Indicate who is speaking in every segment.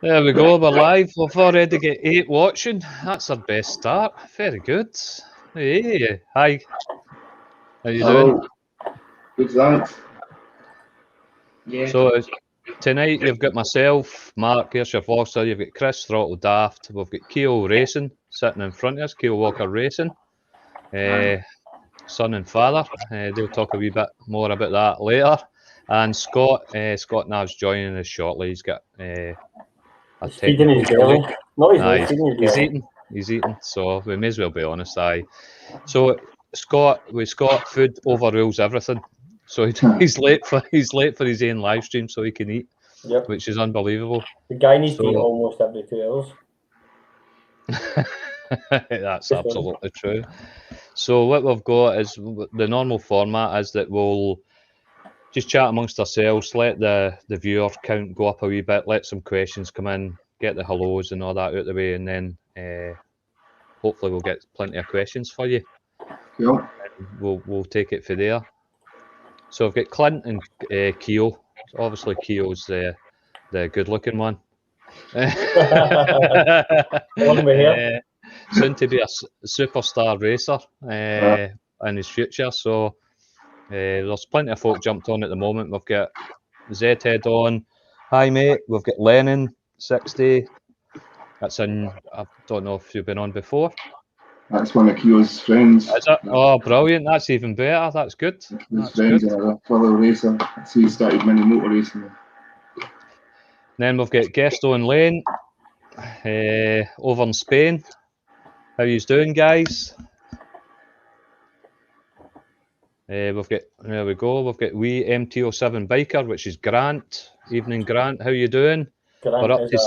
Speaker 1: There we go, we're live. We've already got 8 watching. That's our best start. Very good. Hey, hi. How you doing?
Speaker 2: Good, thanks.
Speaker 3: Yeah.
Speaker 1: So tonight you've got myself, Mark, AyrshireVlogster, you've got Chris, Throttle Daft, we've got Keo Racing sitting in front of us, Keo Walker Racing. Son and father. They'll talk a wee bit more about that later. And Scott Nav's joining us shortly. He's got
Speaker 4: He's feeding his belly. No, he's not feeding his belly.
Speaker 1: He's eating, so we may as well be honest. So with Scott, food overrules everything. So he's late for his own live stream so he can eat,
Speaker 4: Yep.
Speaker 1: which is unbelievable.
Speaker 4: The guy needs to eat almost every 2 hours.
Speaker 1: That's absolutely true. So what we've got is the normal format is that we'll just chat amongst ourselves, let the viewer count go up a wee bit, let some questions come in, get the hellos and all that out of the way, and then hopefully we'll get plenty of questions for you.
Speaker 2: Cool.
Speaker 1: We'll take it from there. So I've got Clint and Keo. Obviously Keo's the good-looking one. Soon to be a superstar racer in his future. So there's plenty of folk jumped on at the moment. We've got Z-Head on. Hi mate. We've got Lennon 60. That's in. I don't know if you've been on before.
Speaker 2: That's one of Keo's friends.
Speaker 1: Is it? Oh, brilliant! That's even better. That's good.
Speaker 2: His friends are a fellow racer. So he started mini motor racing.
Speaker 1: Then we've got Gesto and Lane over in Spain. How you doing, guys? We've got, there we go, we've got wee MT07 biker, which is Grant. Evening, Grant, how you doing? We're up to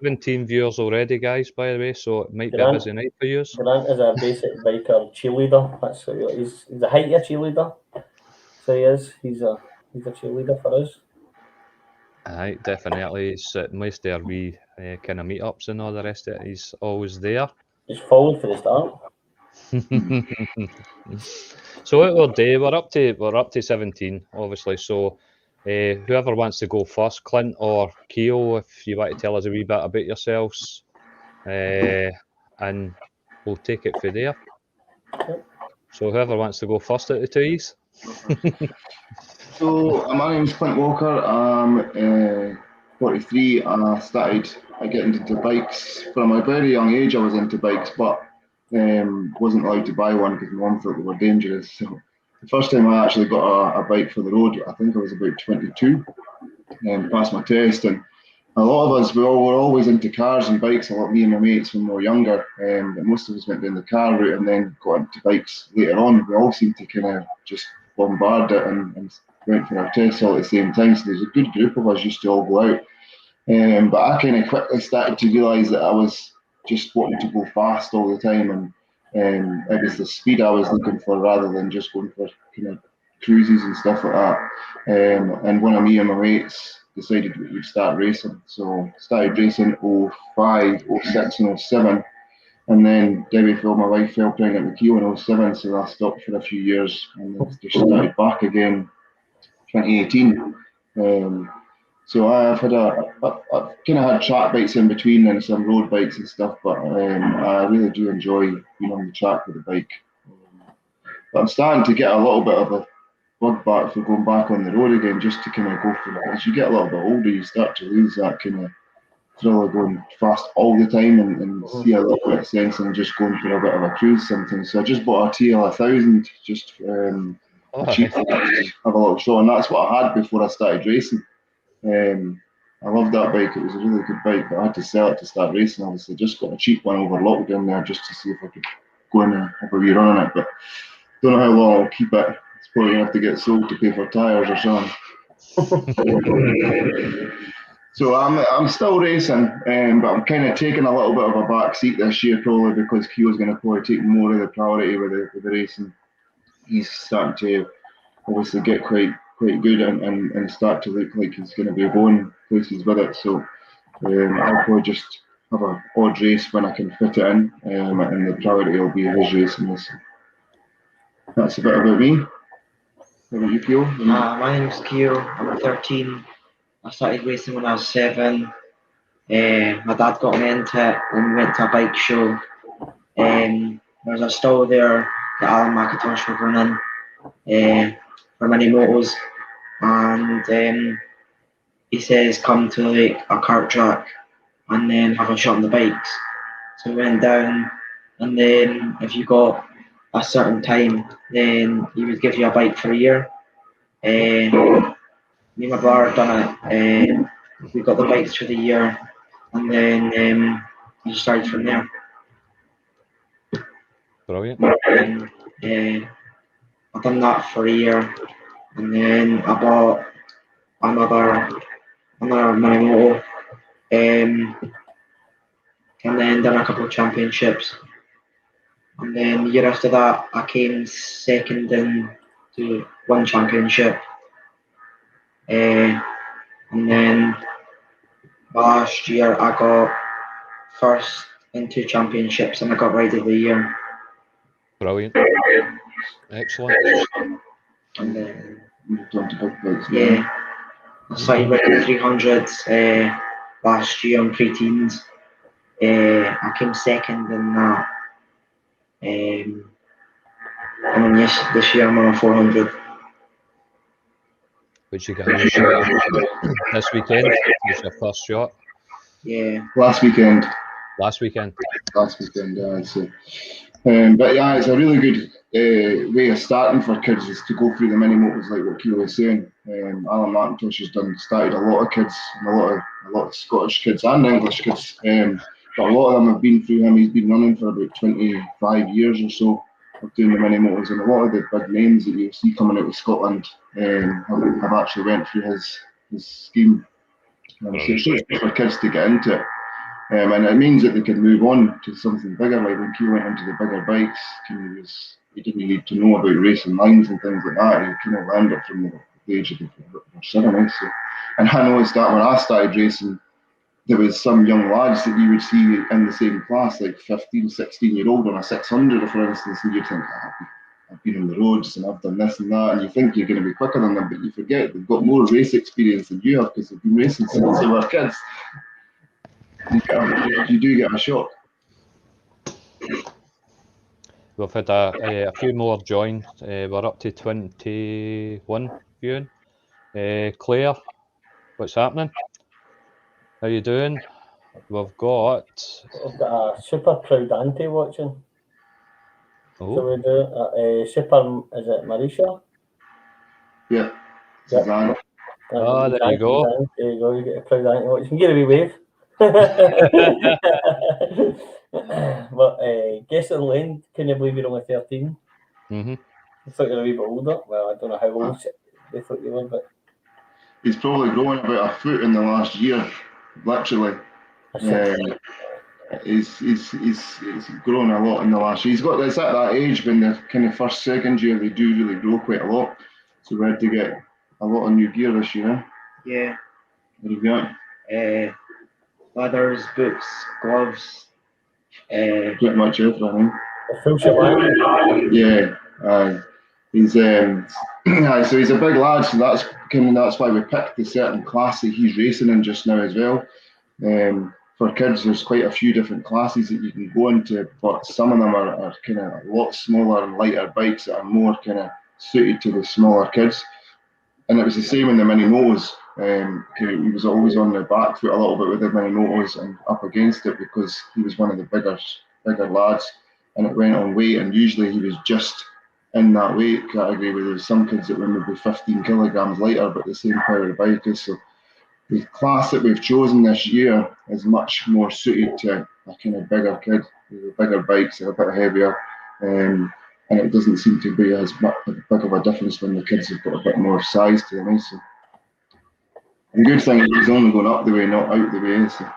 Speaker 1: 17 viewers already, guys, by the way, so it might be a busy night for you.
Speaker 4: Grant is a basic biker cheerleader. That's he's a heightier cheerleader. So he is. He's a cheerleader for us.
Speaker 1: Aye, definitely. It's at most their wee kind of meetups and all the rest of it. He's always there.
Speaker 4: He's forward for the start.
Speaker 1: So what we'll do, we're up to 17, obviously. So whoever wants to go first, Clint or Keo, if you want to tell us a wee bit about yourselves, and we'll take it from there.
Speaker 4: Yep.
Speaker 1: So whoever wants to go first out of the two of you.
Speaker 2: So my name's Clint Walker. I'm 43. I get into bikes from a very young age. I was into bikes, but wasn't allowed to buy one because my mum thought they were dangerous. So the first time I actually got a bike for the road, I think I was about 22, and passed my test. And a lot of us, we were always into cars and bikes. A lot, me and my mates when we were younger, but most of us went down the car route and then got into bikes later on. We all seemed to kind of just bombard it and went for our tests all at the same time. So there's a good group of us used to all go out. But I kind of quickly started to realise that I was just wanting to go fast all the time, and it was the speed I was looking for rather than just going for kind of cruises and stuff like that. And one of me and my mates decided we'd start racing. So started racing 05, 06 and 07. And then Debbie my wife fell pregnant with Keo in 07, so I stopped for a few years and then just started back again 2018. So I've had I've kind of had track bikes in between and some road bikes and stuff, but I really do enjoy being on the track with the bike. But I'm starting to get a little bit of a bug back for going back on the road again, just to kind of go for it. As you get a little bit older, you start to lose that kind of thrill of going fast all the time and see a little bit of sense in just going for a bit of a cruise sometimes. So I just bought a TL1000 just cheap to have a little show, and that's what I had before I started racing. I loved that bike. It was a really good bike, but I had to sell it to start racing. Obviously, just got a cheap one over lockdown there just to see if I could go in and have a wee run on it. But don't know how long I'll keep it. It's probably gonna have to get sold to pay for tyres or something. So I'm still racing, but I'm kind of taking a little bit of a back seat this year, probably because Keo's going to probably take more of the priority with the racing. He's starting to obviously get quite good and start to look like he's going to be going places with it. So I'll probably just have an odd race when I can fit it in, and the priority will be his racing. So that's a bit about me. How about you, Keo?
Speaker 3: My name's Keo. I'm 13. I started racing when I was 7. My dad got me into it when we went to a bike show. There's a stall there that Alan McIntosh was running for mini motos, and he says come to like a kart track and then have a shot on the bikes. So we went down, and then if you got a certain time, then he would give you a bike for a year. Me and my brother done it. We got the bikes for the year, and then we started from there.
Speaker 1: Brilliant.
Speaker 3: I've done that for a year, and then I bought another mini moto, and then done a couple of championships. And then the year after that, I came second in to one championship. And then last year, I got first in 2 championships, and I got Ride of the Year.
Speaker 1: Brilliant. Excellent.
Speaker 3: And then,
Speaker 2: Moved on to big bikes.
Speaker 3: yeah, I started riding 300s last year on pre-teens. I came second in that. And then this year I'm on a 400.
Speaker 1: Which you got a new shot this weekend. Was your first shot
Speaker 3: Yeah.
Speaker 2: Last weekend.
Speaker 1: last weekend?
Speaker 2: Yeah. So, but yeah, it's a really good way of starting for kids is to go through the mini motors like what Keo was saying. Alan McIntosh has started a lot of kids, and a lot of Scottish kids and English kids. But a lot of them have been through him. He's been running for about 25 years or so of doing the mini motors, and a lot of the big names that you see coming out of Scotland have actually went through his scheme. So it's just for kids to get into it. And it means that they can move on to something bigger. Like when Keo went into the bigger bikes, he didn't need to know about racing lines and things like that. He kind of learned it from the age of 7. So, and I noticed that when I started racing, there was some young lads that you would see in the same class, like 15, 16-year-old on a 600, for instance, and you'd think, I've been on the roads and I've done this and that, and you think you're going to be quicker than them, but you forget they've got more race experience than you have because they've been racing since they were kids. You do get a shock.
Speaker 1: We've had a few more join. We're up to 21 viewing. Claire, what's happening? How you doing? We've got
Speaker 4: a super proud auntie watching.
Speaker 1: Oh.
Speaker 4: So we do super, is it Marisha?
Speaker 2: Yeah.
Speaker 4: Yep.
Speaker 2: Suzanne.
Speaker 1: Oh, there you go.
Speaker 4: There you go, you get a proud auntie watching. Give a wee wave. But guess in lane, can you believe you're only 13?
Speaker 1: Mm-hmm.
Speaker 4: I thought you were a wee bit older. Well, I don't know how old they thought you were, but
Speaker 2: He's probably grown about a foot in the last year, literally. He's grown a lot in the last year. It's at that age when they're kind of first, second year, they do really grow quite a lot. So we had to get a lot of new gear this year.
Speaker 3: Yeah.
Speaker 2: What have you got?
Speaker 3: Leathers, boots, gloves.
Speaker 2: Pretty much everything.
Speaker 4: a full shebang.
Speaker 2: Yeah. He's so he's a big lad, so that's why we picked the certain class that he's racing in just now as well. For kids, there's quite a few different classes that you can go into, but some of them are kind of a lot smaller and lighter bikes that are more kind of suited to the smaller kids. And it was the same in the mini motos. He was always on the back foot a little bit with the mini motos and up against it because he was one of the bigger lads, and it went on weight, and usually he was just in that weight category where there's some kids that were maybe 15 kilograms lighter but the same power of bike is. So the class that we've chosen this year is much more suited to a kind of bigger kid. The bigger bikes are a bit heavier, and it doesn't seem to be as big of a difference when the kids have got a bit more size to them. So the good thing is he's only going up the way, not out the way. So.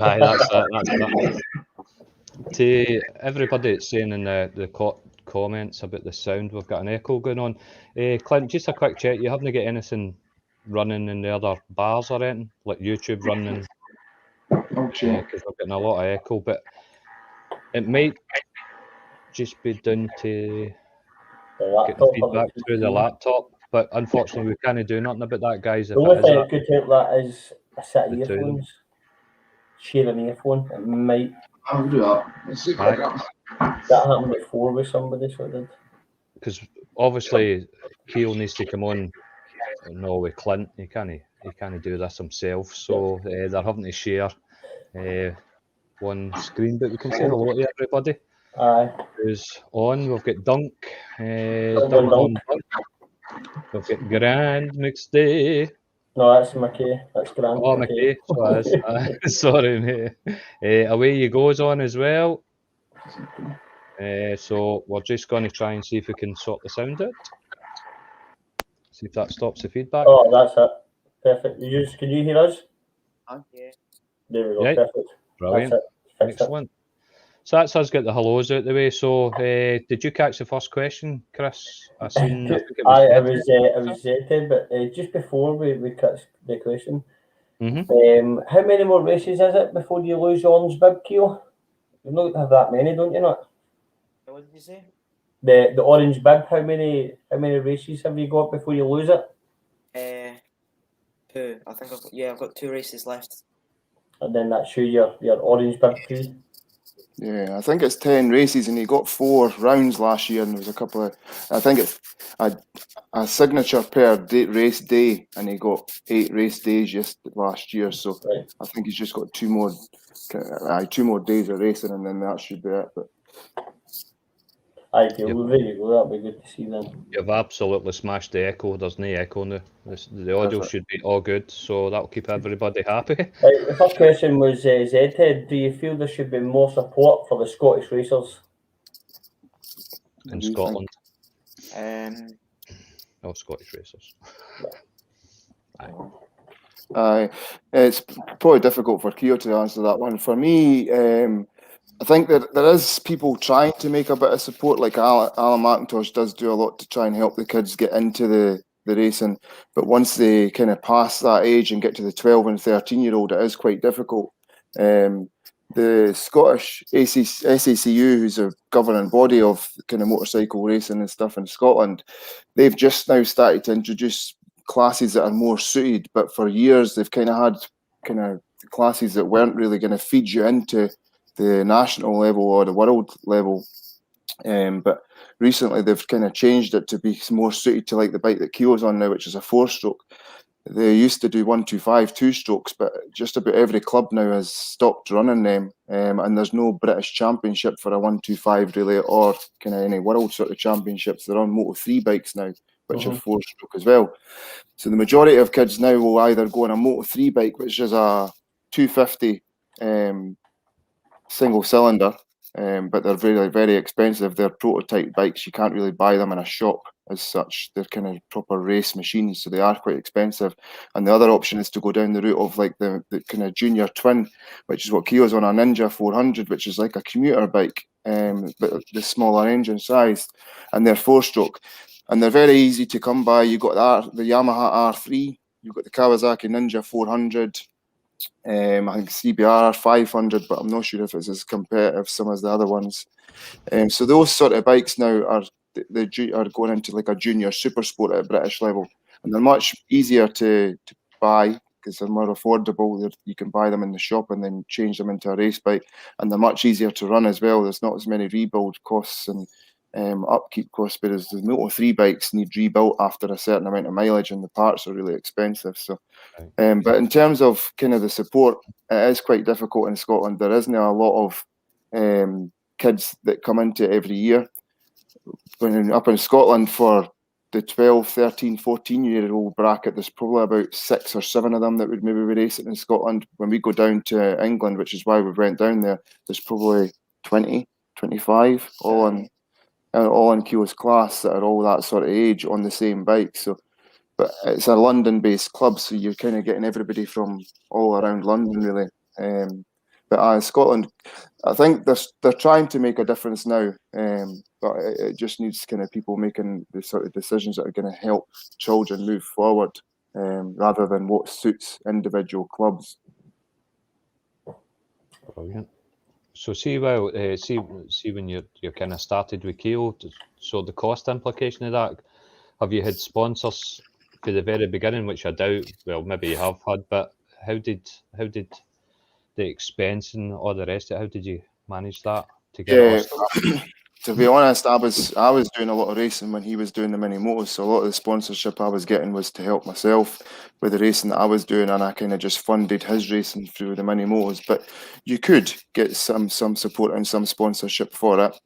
Speaker 1: Aye, that's that. To everybody that's saying in the comments about the sound, we've got an echo going on. Clint, just a quick check. You haven't got anything running in the other bars or anything, like YouTube running?
Speaker 2: Okay.
Speaker 1: Because we're getting a lot of echo, but it might just be down to getting feedback through the laptop. But unfortunately, we can't do nothing about that, guys.
Speaker 4: The only thing that could help that is a set of earphones. share an earphone. It might.
Speaker 2: I'll do that. Let's see if I can.
Speaker 4: That happened before with somebody, so it did.
Speaker 1: Because obviously Keo needs to come on. No, with Clint, he can't do this himself. So they're having to share one screen. But we can say hello to everybody
Speaker 4: Aye.
Speaker 1: who's on. We've got Dunk,
Speaker 4: Dunk
Speaker 1: Dunk
Speaker 4: on
Speaker 1: on Dunk. We've got Grand McStay.
Speaker 4: No, that's McKay. That's Grant.
Speaker 1: Oh, McKay. So that's, sorry, mate. Away you goes on as well. So we're just going to try and see if we can sort the sound out. See if that stops the feedback.
Speaker 4: Oh, that's it. Perfect. Can you hear us?
Speaker 3: Yeah.
Speaker 4: There we go.
Speaker 1: Yeah.
Speaker 4: Perfect.
Speaker 1: Brilliant.
Speaker 4: That's it. Fixed
Speaker 1: Excellent. So that's us get the hellos out the way. So did you catch the first question, Chris? I think it
Speaker 4: was Zeta, but just before we catch the question, how many more races is it before you lose your orange bib, Keo? You don't have that many, don't you? Not.
Speaker 3: What did you say?
Speaker 4: The orange bib. How many races have you got before you lose it?
Speaker 3: 2. I think I've got 2 races left.
Speaker 4: And then that's your orange bib free.
Speaker 2: Yeah, I think it's 10 races, and he got 4 rounds last year, and there was a couple of, I think it's a signature per race day, and he got 8 race days just last year. So right. I think he's just got 2 more days of racing, and then that should be it. But
Speaker 4: ideal, there you go. That'll be good to see then.
Speaker 1: You've absolutely smashed the echo. There's no echo now. The audio should be all good, so that'll keep everybody happy.
Speaker 4: Right, the first question was Zed. Do you feel there should be more support for the Scottish racers
Speaker 1: in Scotland?
Speaker 2: Scottish racers. It's probably difficult for Keo to answer that one. For me, I think that there is people trying to make a bit of support, like Alan McIntosh does do a lot to try and help the kids get into the racing. But once they kind of pass that age and get to the 12 and 13-year-old, it is quite difficult. The Scottish SACU, who's a governing body of kind of motorcycle racing and stuff in Scotland, they've just now started to introduce classes that are more suited. But for years, they've kind of had kind of classes that weren't really going to feed you into the national level or the world level, but recently they've kind of changed it to be more suited to like the bike that Keo's on now, which is a 4-stroke. They used to do 125 2-strokes, but just about every club now has stopped running them, and there's no British Championship for a 125 really, or kind of any world sort of championships. They're on Moto3 bikes now, which are 4-stroke as well. So the majority of kids now will either go on a Moto3 bike, which is a 250 single cylinder, but they're very, very expensive. They're prototype bikes. You can't really buy them in a shop as such. They're kind of proper race machines, so they are quite expensive. And the other option is to go down the route of like the kind of junior twin, which is what Keo's on, a Ninja 400, which is like a commuter bike, but the smaller engine size, and they're 4-stroke, and they're very easy to come by. You got the Yamaha R3, you've got the Kawasaki Ninja 400. I think CBR 500, but I'm not sure if it's as competitive as some of the other ones. So those sort of bikes now are going into like a junior Supersport at a British level, and they're much easier to buy because they're more affordable. You can buy them in the shop and then change them into a race bike, and they're much easier to run as well. There's not as many rebuild costs and upkeep costs, whereas the Moto3 bikes need rebuilt after a certain amount of mileage, and the parts are really expensive. So, but in terms of kind of the support, it is quite difficult in Scotland. There isn't a lot of kids that come into it every year. When up in Scotland for the 12, 13, 14-year-old bracket, there's probably about 6 or 7 of them that would maybe be racing in Scotland. When we go down to England, which is why we went down there, there's probably 20, 25 all in Keo's class that are all that sort of age on the same bike. So, but it's a London-based club, so you're kind of getting everybody from all around London, really. But Scotland, I think they're trying to make a difference now, but it just needs kind of people making the sort of decisions that are going to help children move forward, rather than what suits individual clubs.
Speaker 1: Brilliant. So see when you're kind of started with Keo, so the cost implication of that, have you had sponsors for the very beginning, which I doubt, well maybe you have had, but how did the expense and all the rest of it? How did you manage that to get it all started?
Speaker 2: To be honest, I was doing a lot of racing when he was doing the mini motos, so a lot of the sponsorship I was getting was to help myself with the racing that I was doing, and I kind of just funded his racing through the mini motos. But you could get some support and some sponsorship for it.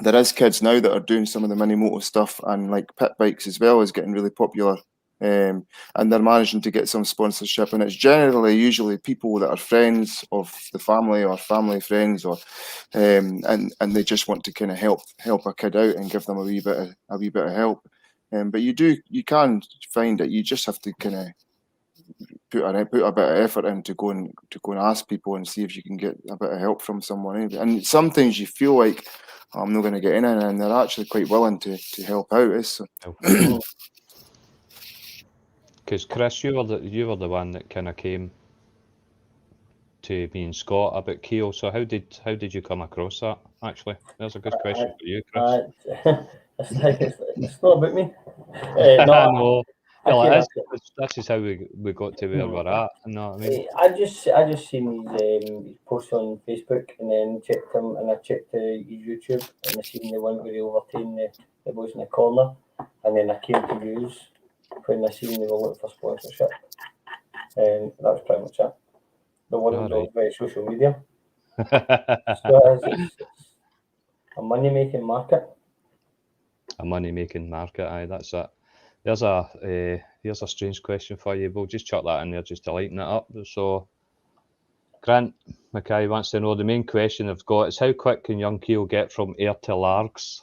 Speaker 2: There is kids now that are doing some of the mini moto stuff, and like pit bikes as well is getting really popular. And they're managing to get some sponsorship, and it's usually people that are friends of the family or family friends, or and they just want to kind of help a kid out and give them a wee bit of help. But you can find that you just have to kind of put a bit of effort in to go and ask people and see if you can get a bit of help from someone. And sometimes you feel like, oh, I'm not going to get in, and they're actually quite willing to help out. So.
Speaker 1: Because Chris, you were the one that kind of came to me and Scott about Keo. So how did you come across that? Actually, that's a good question for you, Chris.
Speaker 4: It's not about me.
Speaker 1: No, that's just how we got to where we're at. You know what I mean?
Speaker 4: I just seen his posts on Facebook, and then checked him, and I checked his YouTube, and I seen the one where he overtaken the boys in the corner, and then I came to use when I seen they were looking for sponsorship, and that was pretty much it. The one that was very social media. So it's a money-making market.
Speaker 1: A money-making market, aye, that's it. Here's a strange question for you. We'll just chuck that in there just to lighten it up. So, Grant Mackay wants to know, the main question I've got is, how quick can young Keo get from Ayr to Largs?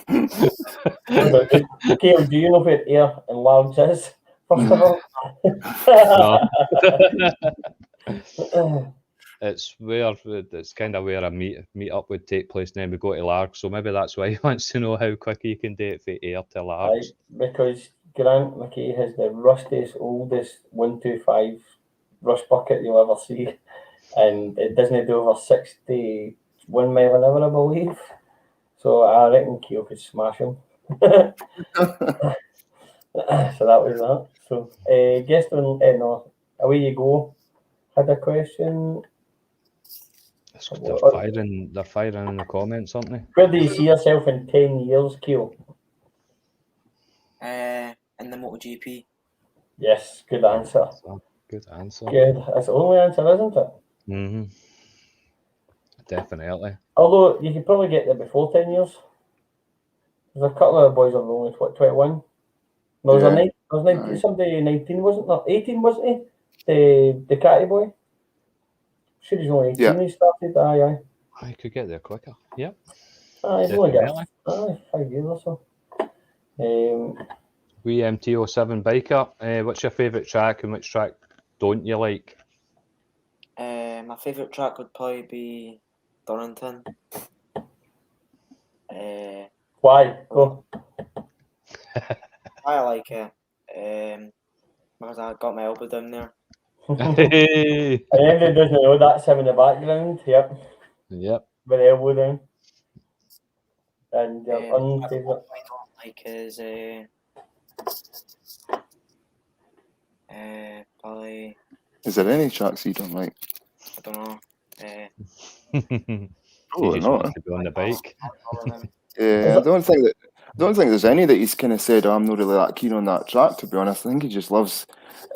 Speaker 4: Keo, do you know where Ayr and Largs is? First of all,
Speaker 1: no. It's kind of where a meet up would take place, and then we go to Largs. So maybe that's why he wants to know how quick he can do it from Ayr to Largs.
Speaker 4: Because Grant Mackay has the rustiest, oldest 125 rust bucket you'll ever see, and it doesn't do over 61 mile an hour, I believe. So I reckon Keo could smash him. So that was that. So guest on no, away you go. Had a question.
Speaker 1: They're firing in the comments, aren't they?
Speaker 4: Where do you see yourself in 10 years, Keo?
Speaker 3: In the MotoGP.
Speaker 4: Yes, good answer.
Speaker 1: Good answer.
Speaker 4: Good. That's the only answer, isn't it?
Speaker 1: Mm-hmm. Definitely.
Speaker 4: Although you could probably get there before 10 years. There's a couple of the boys that are only 21. No, there was 19, somebody 19, wasn't there? 18, wasn't he? The Ducati boy. Sure, he's only 18 he started. Aye.
Speaker 1: I could get there quicker. Yep.
Speaker 4: He's only got 5 years or so.
Speaker 1: We MT07 biker. What's your favourite track, and which track don't you like?
Speaker 3: My favourite track would probably be Donington.
Speaker 4: Why? Go.
Speaker 3: I like it because I got my elbow down there.
Speaker 4: And everybody doesn't know that's him in the background. Yep. With the elbow down. And your unfavourite.
Speaker 3: What I don't like is probably.
Speaker 2: Is there any tracks you don't like?
Speaker 3: I don't know.
Speaker 1: You just want to be on the bike.
Speaker 2: Yeah, I don't think there's any that he's kind of said, I'm not really that keen on that track, to be honest. I think he just loves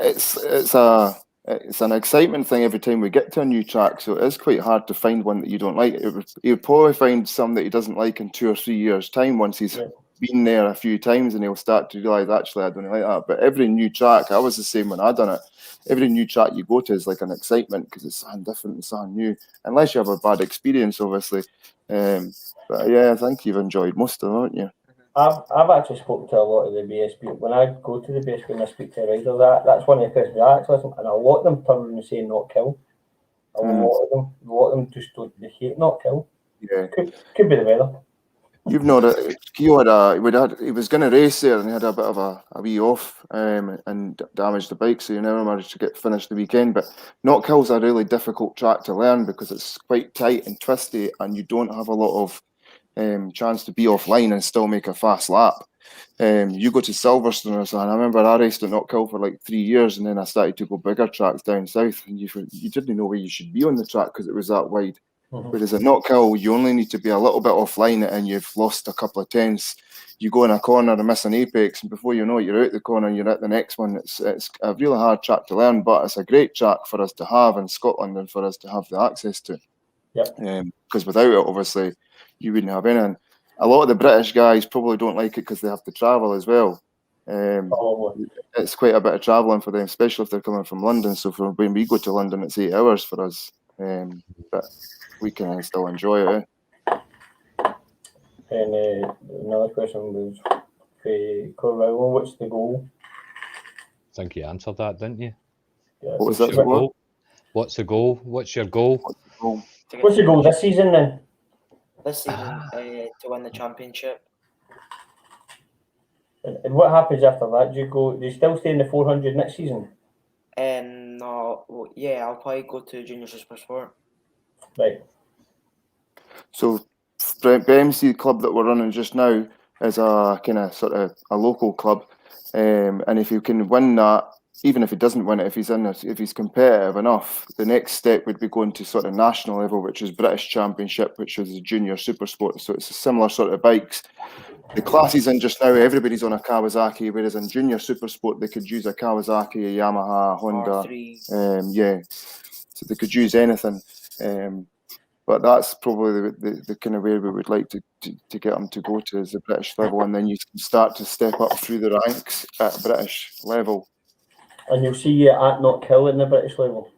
Speaker 2: it's an excitement thing every time we get to a new track, so it is quite hard to find one that you don't like. He would probably find some that he doesn't like in 2 or 3 years' time once he's been there a few times, and he'll start to realise, actually, I don't like that. But every new track, I was the same when I done it. Every new track you go to is like an excitement because it's something different and something new, unless you have a bad experience, obviously. But yeah, I think you've enjoyed most of it, haven't you?
Speaker 4: I've actually spoken to a lot of the BSB. When I go to the BSB and I speak to riders, that's one of the questions I actually listen, and a lot of them turn around and say not kill. A lot of them just don't. They hate not kill.
Speaker 2: Yeah,
Speaker 4: could be the weather.
Speaker 2: You've know that Keo he was going to race there, and he had a bit of a wee off and damaged the bike, so he never managed to finish the weekend. But Knockill's a really difficult track to learn because it's quite tight and twisty, and you don't have a lot of chance to be offline and still make a fast lap. You go to Silverstone or something. I remember I raced at Knockhill for like 3 years, and then I started to go bigger tracks down south, and you didn't know where you should be on the track because it was that wide. Whereas at Knockhill, you only need to be a little bit offline and you've lost a couple of tenths. You go in a corner and miss an apex, and before you know it, you're out the corner and you're at the next one. It's a really hard track to learn, but it's a great track for us to have in Scotland and for us to have the access to. Because without it, obviously, you wouldn't have any. And a lot of the British guys probably don't like it because they have to travel as well. It's quite a bit of travelling for them, especially if they're coming from London. So when we go to London, it's 8 hours for us. But we can still enjoy it.
Speaker 4: And another question was, what's the goal?
Speaker 1: I think you answered that, didn't you?
Speaker 2: Yeah. What was that? Goal?
Speaker 1: What's the goal? What's your goal?
Speaker 4: What's your goal this season then?
Speaker 3: This season, to win the championship.
Speaker 4: And what happens after that? Do you still stay in the 400 next season?
Speaker 3: No, well, yeah, I'll probably go to Junior Supersport.
Speaker 4: Right.
Speaker 2: So the BMC club that we're running just now is a kind of sort of a local club, and if you can win that, even if he doesn't win it, if he's competitive enough, the next step would be going to sort of national level, which is British Championship, which is a Junior Supersport. So it's a similar sort of bikes. The classes in just now, everybody's on a Kawasaki, whereas in Junior Supersport they could use a Kawasaki, a Yamaha, a Honda. Yeah, so they could use anything. But that's probably the kind of way we would like to get them to go to, is the British level, and then you can start to step up through the ranks at British level.
Speaker 4: And you'll see you at Knockhill in the British level.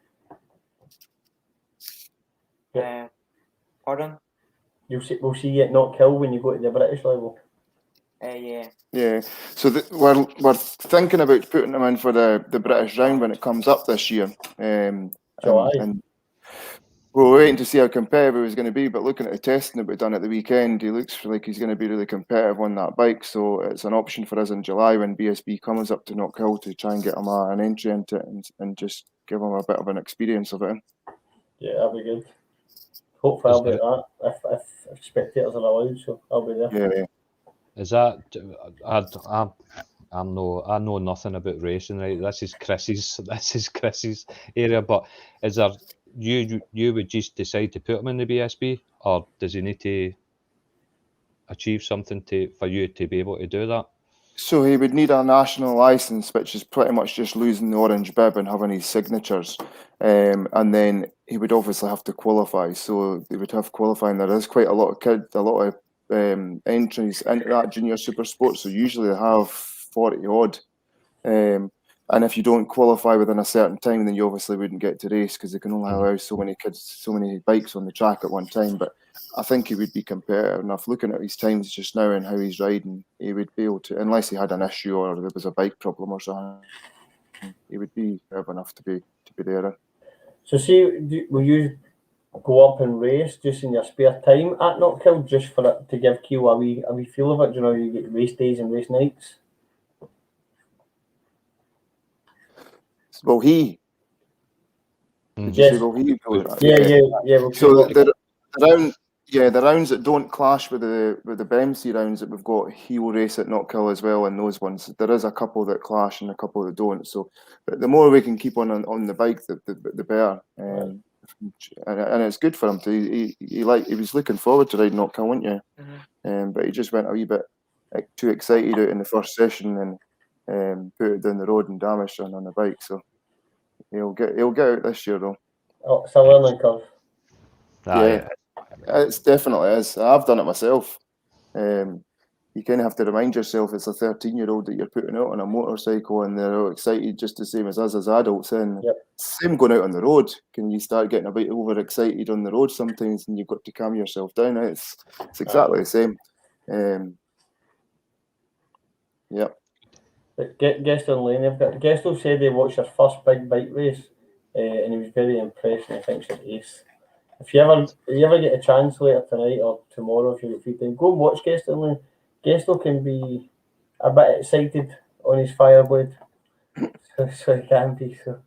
Speaker 3: Pardon?
Speaker 4: We'll see you at Knockhill when you go to the British level.
Speaker 3: Yeah.
Speaker 2: Yeah. So we're thinking about putting them in for the British round when it comes up this year. And we're waiting to see how competitive he was going to be, but looking at the testing that we've done at the weekend, he looks like he's going to be really competitive on that bike. So it's an option for us in July when BSB comes up to Knockhill to try and get him an entry into it and just give him a bit of an experience of it.
Speaker 4: Yeah, that'll be good. Hopefully I'll be at that if spectators are allowed, so I'll be there.
Speaker 2: Yeah.
Speaker 1: Is that I know nothing about racing, right? This is Chris's area, but is there you would just decide to put him in the BSB, or does he need to achieve something for you to be able to do that?
Speaker 2: So he would need a national license, which is pretty much just losing the orange bib and having his signatures, and then he would obviously have to qualify. So they would have qualifying. There is quite a lot of entries into that Junior Supersport. So usually they have 40 odd. And if you don't qualify within a certain time, then you obviously wouldn't get to race because they can only allow so many kids, so many bikes on the track at one time. But I think he would be competitive enough. Looking at his times just now and how he's riding, he would be able to, unless he had an issue or there was a bike problem or something, he would be competitive enough to be there.
Speaker 4: So will you go up and race just in your spare time at Knockhill just for it to give Keo a wee feel of it? Do you know you get race days and race nights?
Speaker 2: Well, he.
Speaker 4: Yes.
Speaker 2: Well, he.
Speaker 4: Yeah.
Speaker 2: So the rounds that don't clash with the BMC rounds that we've got, he will race at Knockhill as well. And those ones, there is a couple that clash and a couple that don't. So, but the more we can keep on the bike, the better. And it's good for him to. He was looking forward to riding Knockhill, weren't you? Mm-hmm. But he just went a wee bit too excited out in the first session and put it down the road and damaged on the bike. So he'll get out this year though.
Speaker 4: Oh, it's a learning curve.
Speaker 2: Yeah, it definitely is. I've done it myself. You kind of have to remind yourself it's a 13-year-old that you're putting out on a motorcycle, and they're all excited just the same as us as adults. And same going out on the road. Can you start getting a bit overexcited on the road sometimes, and you've got to calm yourself down? It's exactly the same. Yep.
Speaker 4: Gesto Lane, Gesto said he watched your first big bike race, and he was very impressed, and he thinks it's ace. If you ever get a chance later tonight or tomorrow, if you get free time, go and watch Gesto Lane. Gesto can be a bit excited on his Fireblade, so he can be. So,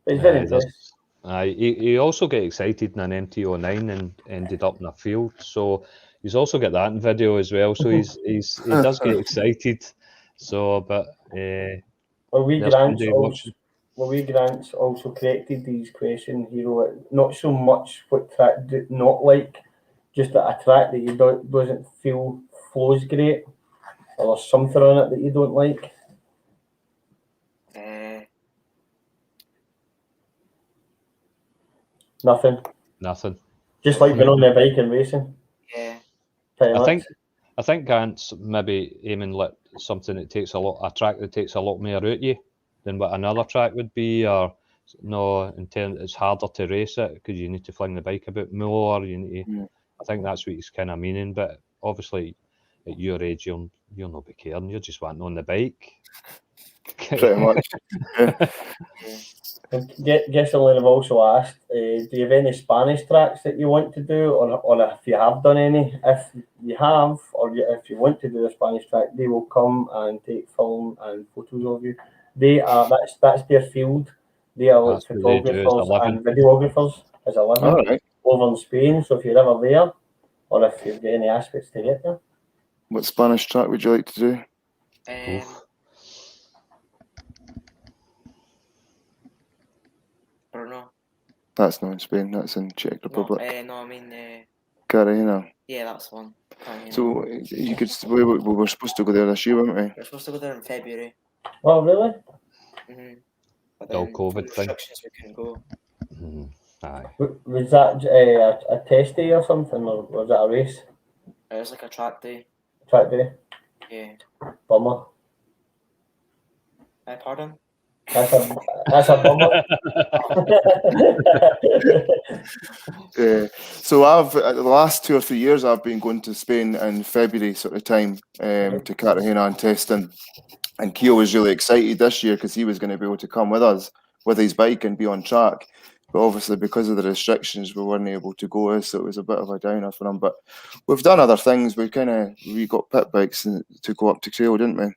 Speaker 4: but he's very impressed.
Speaker 1: He also got excited in an MT-09 and ended up in a field. So he's also got that in video as well. So he does get excited. So, but
Speaker 4: Well, we
Speaker 1: there's
Speaker 4: Grants
Speaker 1: somebody
Speaker 4: also,
Speaker 1: watching.
Speaker 4: well, we Grants also corrected these questions, Hero. Not so much what track do not like, just that a track that you doesn't feel flows great, or there's something on it that you don't like. Nothing.
Speaker 1: Nothing.
Speaker 4: Just like being on the bike and racing.
Speaker 3: Yeah.
Speaker 4: Pretty
Speaker 1: I
Speaker 4: much.
Speaker 1: think Grant's maybe aiming like something that takes a track that takes a lot more out of you than what another track would be, or no, it's harder to race it because you need to fling the bike a bit more. You need to, I think that's what he's kind of meaning. But obviously, at your age, you'll not be caring. You're just wanting on the bike.
Speaker 5: Pretty much.
Speaker 4: Gessler have also asked, do you have any Spanish tracks that you want to do, or if you have done any? If you have, or if you want to do a Spanish track, they will come and take film and photos of you. They are that's their field. They are like photographers and videographers as a living over in Spain. So if you're ever there, or if you've got any aspects to get there.
Speaker 5: What Spanish track would you like to do?
Speaker 3: Bruno.
Speaker 5: That's not in Spain, that's in Czech Republic.
Speaker 3: No, I mean
Speaker 5: Cartagena.
Speaker 3: Yeah, that's one. Cartagena.
Speaker 5: So you could we were supposed to go there this year, weren't we?
Speaker 3: We're supposed to go there in February.
Speaker 4: Oh really?
Speaker 3: But then
Speaker 1: COVID thing.
Speaker 3: Restrictions we couldn't go.
Speaker 1: Aye.
Speaker 4: Was that a test day or something, or was it a race?
Speaker 3: It was like a track day.
Speaker 4: Track day?
Speaker 3: Yeah.
Speaker 4: Bummer.
Speaker 3: Pardon?
Speaker 4: That's a bummer.
Speaker 5: So I've the last 2 or 3 years I've been going to Spain in February sort of time to Cartagena and testing, and Keo was really excited this year because he was going to be able to come with us with his bike and be on track. But obviously because of the restrictions we weren't able to go, so it was a bit of a downer for him. But we've done other things. We got pit bikes to go up to trail, didn't we?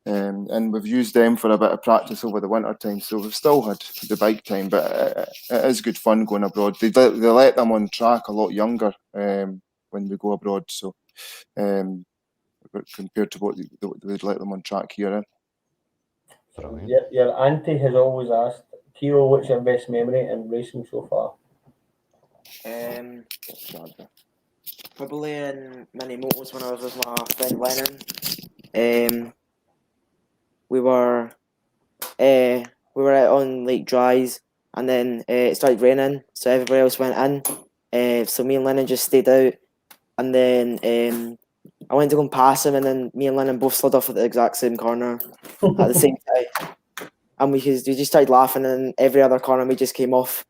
Speaker 5: And we've used them for a bit of practice over the winter time, so we've still had the bike time, but it is good fun going abroad. They let them on track a lot younger when we go abroad, so compared to what they'd let them on track here.
Speaker 4: Your auntie has always asked, Keo, what's your best memory in racing so far?
Speaker 3: Probably in mini motos when I was with my friend Lennon. We were out on Lake Dries, and then it started raining, so everybody else went in. So me and Lennon just stayed out, and then I went to go and pass him, and then me and Lennon both slid off at the exact same corner at the same time, and we just started laughing, and every other corner we just came off.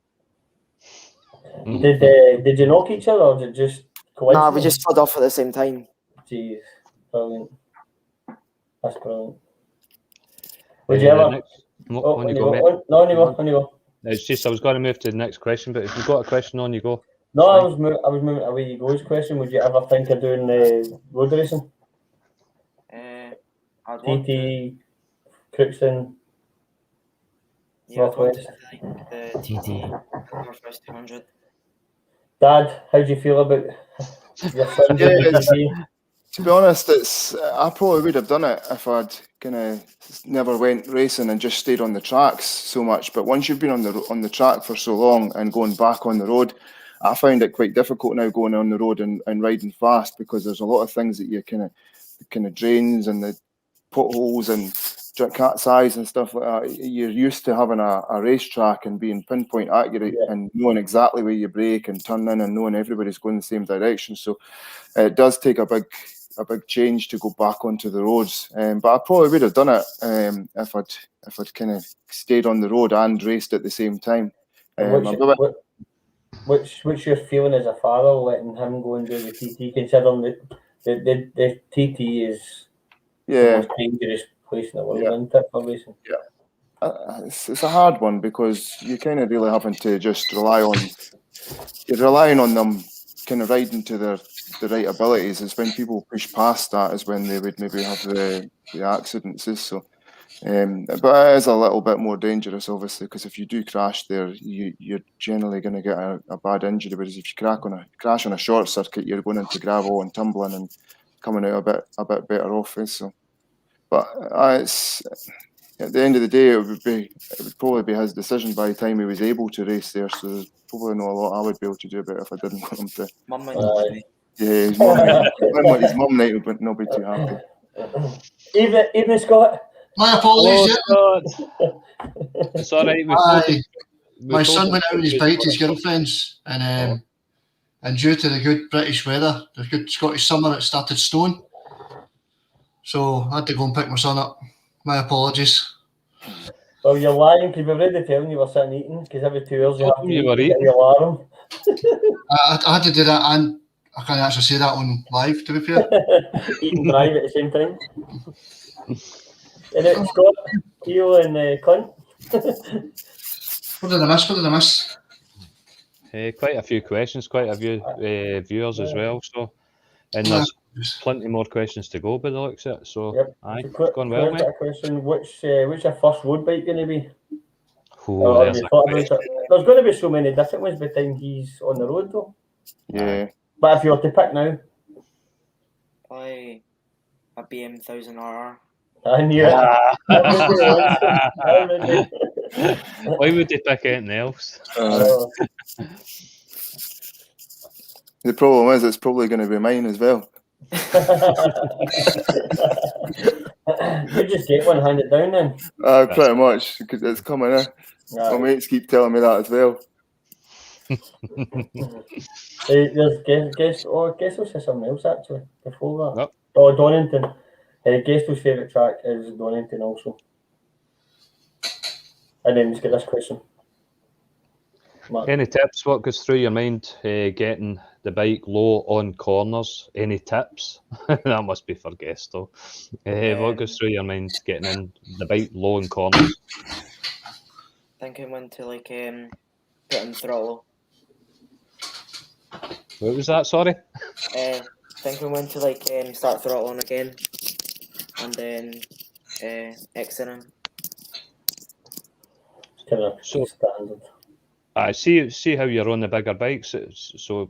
Speaker 4: Did you knock each other, or did it just coincidence?
Speaker 3: Nah, we just slid off at the same time.
Speaker 4: Jeez, brilliant. That's brilliant. Would you ever? On you go.
Speaker 1: It's just I was going to move to the next question, but if you've got a question on, you go.
Speaker 4: No, I was moving away. You go's question. Would you ever think of doing road racing? TT, Crookston, Northwest.
Speaker 3: The TT Northwest 200.
Speaker 4: Dad, how do you feel about your son doing the TT?
Speaker 5: To be honest, I probably would have done it if I'd kind of never went racing and just stayed on the tracks so much. But once you've been on the track for so long and going back on the road, I find it quite difficult now going on the road and riding fast, because there's a lot of things that you kind of drains and the potholes and cat's eyes and stuff like that. You're used to having a racetrack and being pinpoint accurate and knowing exactly where you brake and turn in and knowing everybody's going the same direction. So it does take a big change to go back onto the roads. But I probably would have done it if I'd kind of stayed on the road and raced at the same time.
Speaker 4: What's your feeling as a father letting him go and do the TT, considering the TT is the most dangerous place in the world, isn't it, for racing?
Speaker 5: It's a hard one, because you're kind of really having to just relying on them kind of riding to the right abilities. Is when people push past that is when they would maybe have the accidents. So But it is a little bit more dangerous, obviously, because if you do crash there, you're generally going to get a bad injury. Whereas if you crash on a short circuit, you're going into gravel and tumbling and coming out a bit better off. So, but it's at the end of the day, it would probably be his decision by the time he was able to race there. So there's probably not a lot I would be able to do about it if I didn't want him to.
Speaker 3: Mum might not let me.
Speaker 5: Yeah, his mum night would not be too happy.
Speaker 4: Evening, Scott.
Speaker 6: My apologies.
Speaker 1: Oh, it's all right.
Speaker 6: My son went out on his bike to his girlfriend's, and due to the good British weather, the good Scottish summer, it started snowing. So I had to go and pick my son up. My apologies.
Speaker 4: Well, you're lying because we've already telling you we're sitting eating because every 2 hours you have to
Speaker 1: You were
Speaker 4: eat
Speaker 1: eating.
Speaker 4: your alarm.
Speaker 6: I had to do that, and I can't actually say that on live, to be fair.
Speaker 4: Eat and drive at the same time. And Scott, Keo and Clint.
Speaker 6: What did I miss?
Speaker 1: Quite a few questions, quite a few viewers as well. So, and there's plenty more questions to go by the looks of it. So,
Speaker 4: Yep.
Speaker 1: aye, it's going well, mate.
Speaker 4: A question: which your first road bike going to be?
Speaker 1: Oh, there's
Speaker 4: There's going to be so many different ones by the time he's on the road, though.
Speaker 5: Yeah.
Speaker 4: But if you were to pick now,
Speaker 3: Probably a BM1000RR.
Speaker 4: I knew it.
Speaker 1: Why would you pick anything else?
Speaker 5: The problem is, it's probably going to be mine as well.
Speaker 4: You just get one, hand it down then.
Speaker 5: Pretty much, because it's coming in. My mates keep telling me that as well.
Speaker 4: There's Guesto's said something else actually before that.
Speaker 1: Yep.
Speaker 4: Oh, Donington. Guesto's favourite track is Donington also. And then he's got this question. Mark.
Speaker 1: Any tips? What goes through your mind getting the bike low on corners? Any tips? That must be for Guesto. What goes through your mind getting in the bike low on corners?
Speaker 3: Thinking when to put in throttle.
Speaker 1: What was that? Sorry.
Speaker 3: Thinking when to start throttling again, and then exiting.
Speaker 4: Kind of standard.
Speaker 1: I see how you're on the bigger bikes. So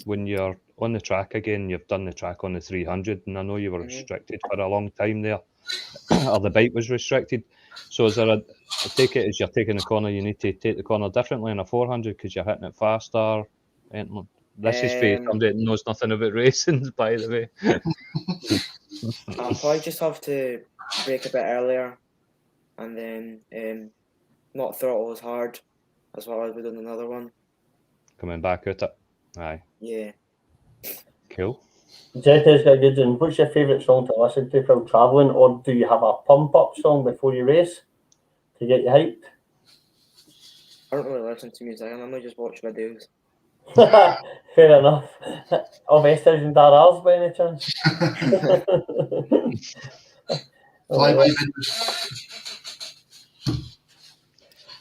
Speaker 1: when you're on the track again, you've done the track on the 300, and I know you were restricted for a long time there, or the bike was restricted. So is there I take it as you're taking the corner, you need to take the corner differently in a 400 because you're hitting it faster? This is for somebody that knows nothing about racing, by the way.
Speaker 3: I'll probably just have to brake a bit earlier, and then not throttle as hard as what I would on another one.
Speaker 1: Coming back at it. Aye.
Speaker 3: Yeah.
Speaker 1: Cool.
Speaker 4: Jette's got good one. What's your favourite song to listen to while travelling, or do you have a pump-up song before you race to get you hyped?
Speaker 3: I don't really listen to music. I normally just watch videos.
Speaker 4: Fair enough. Of Esters and Darrars by any chance?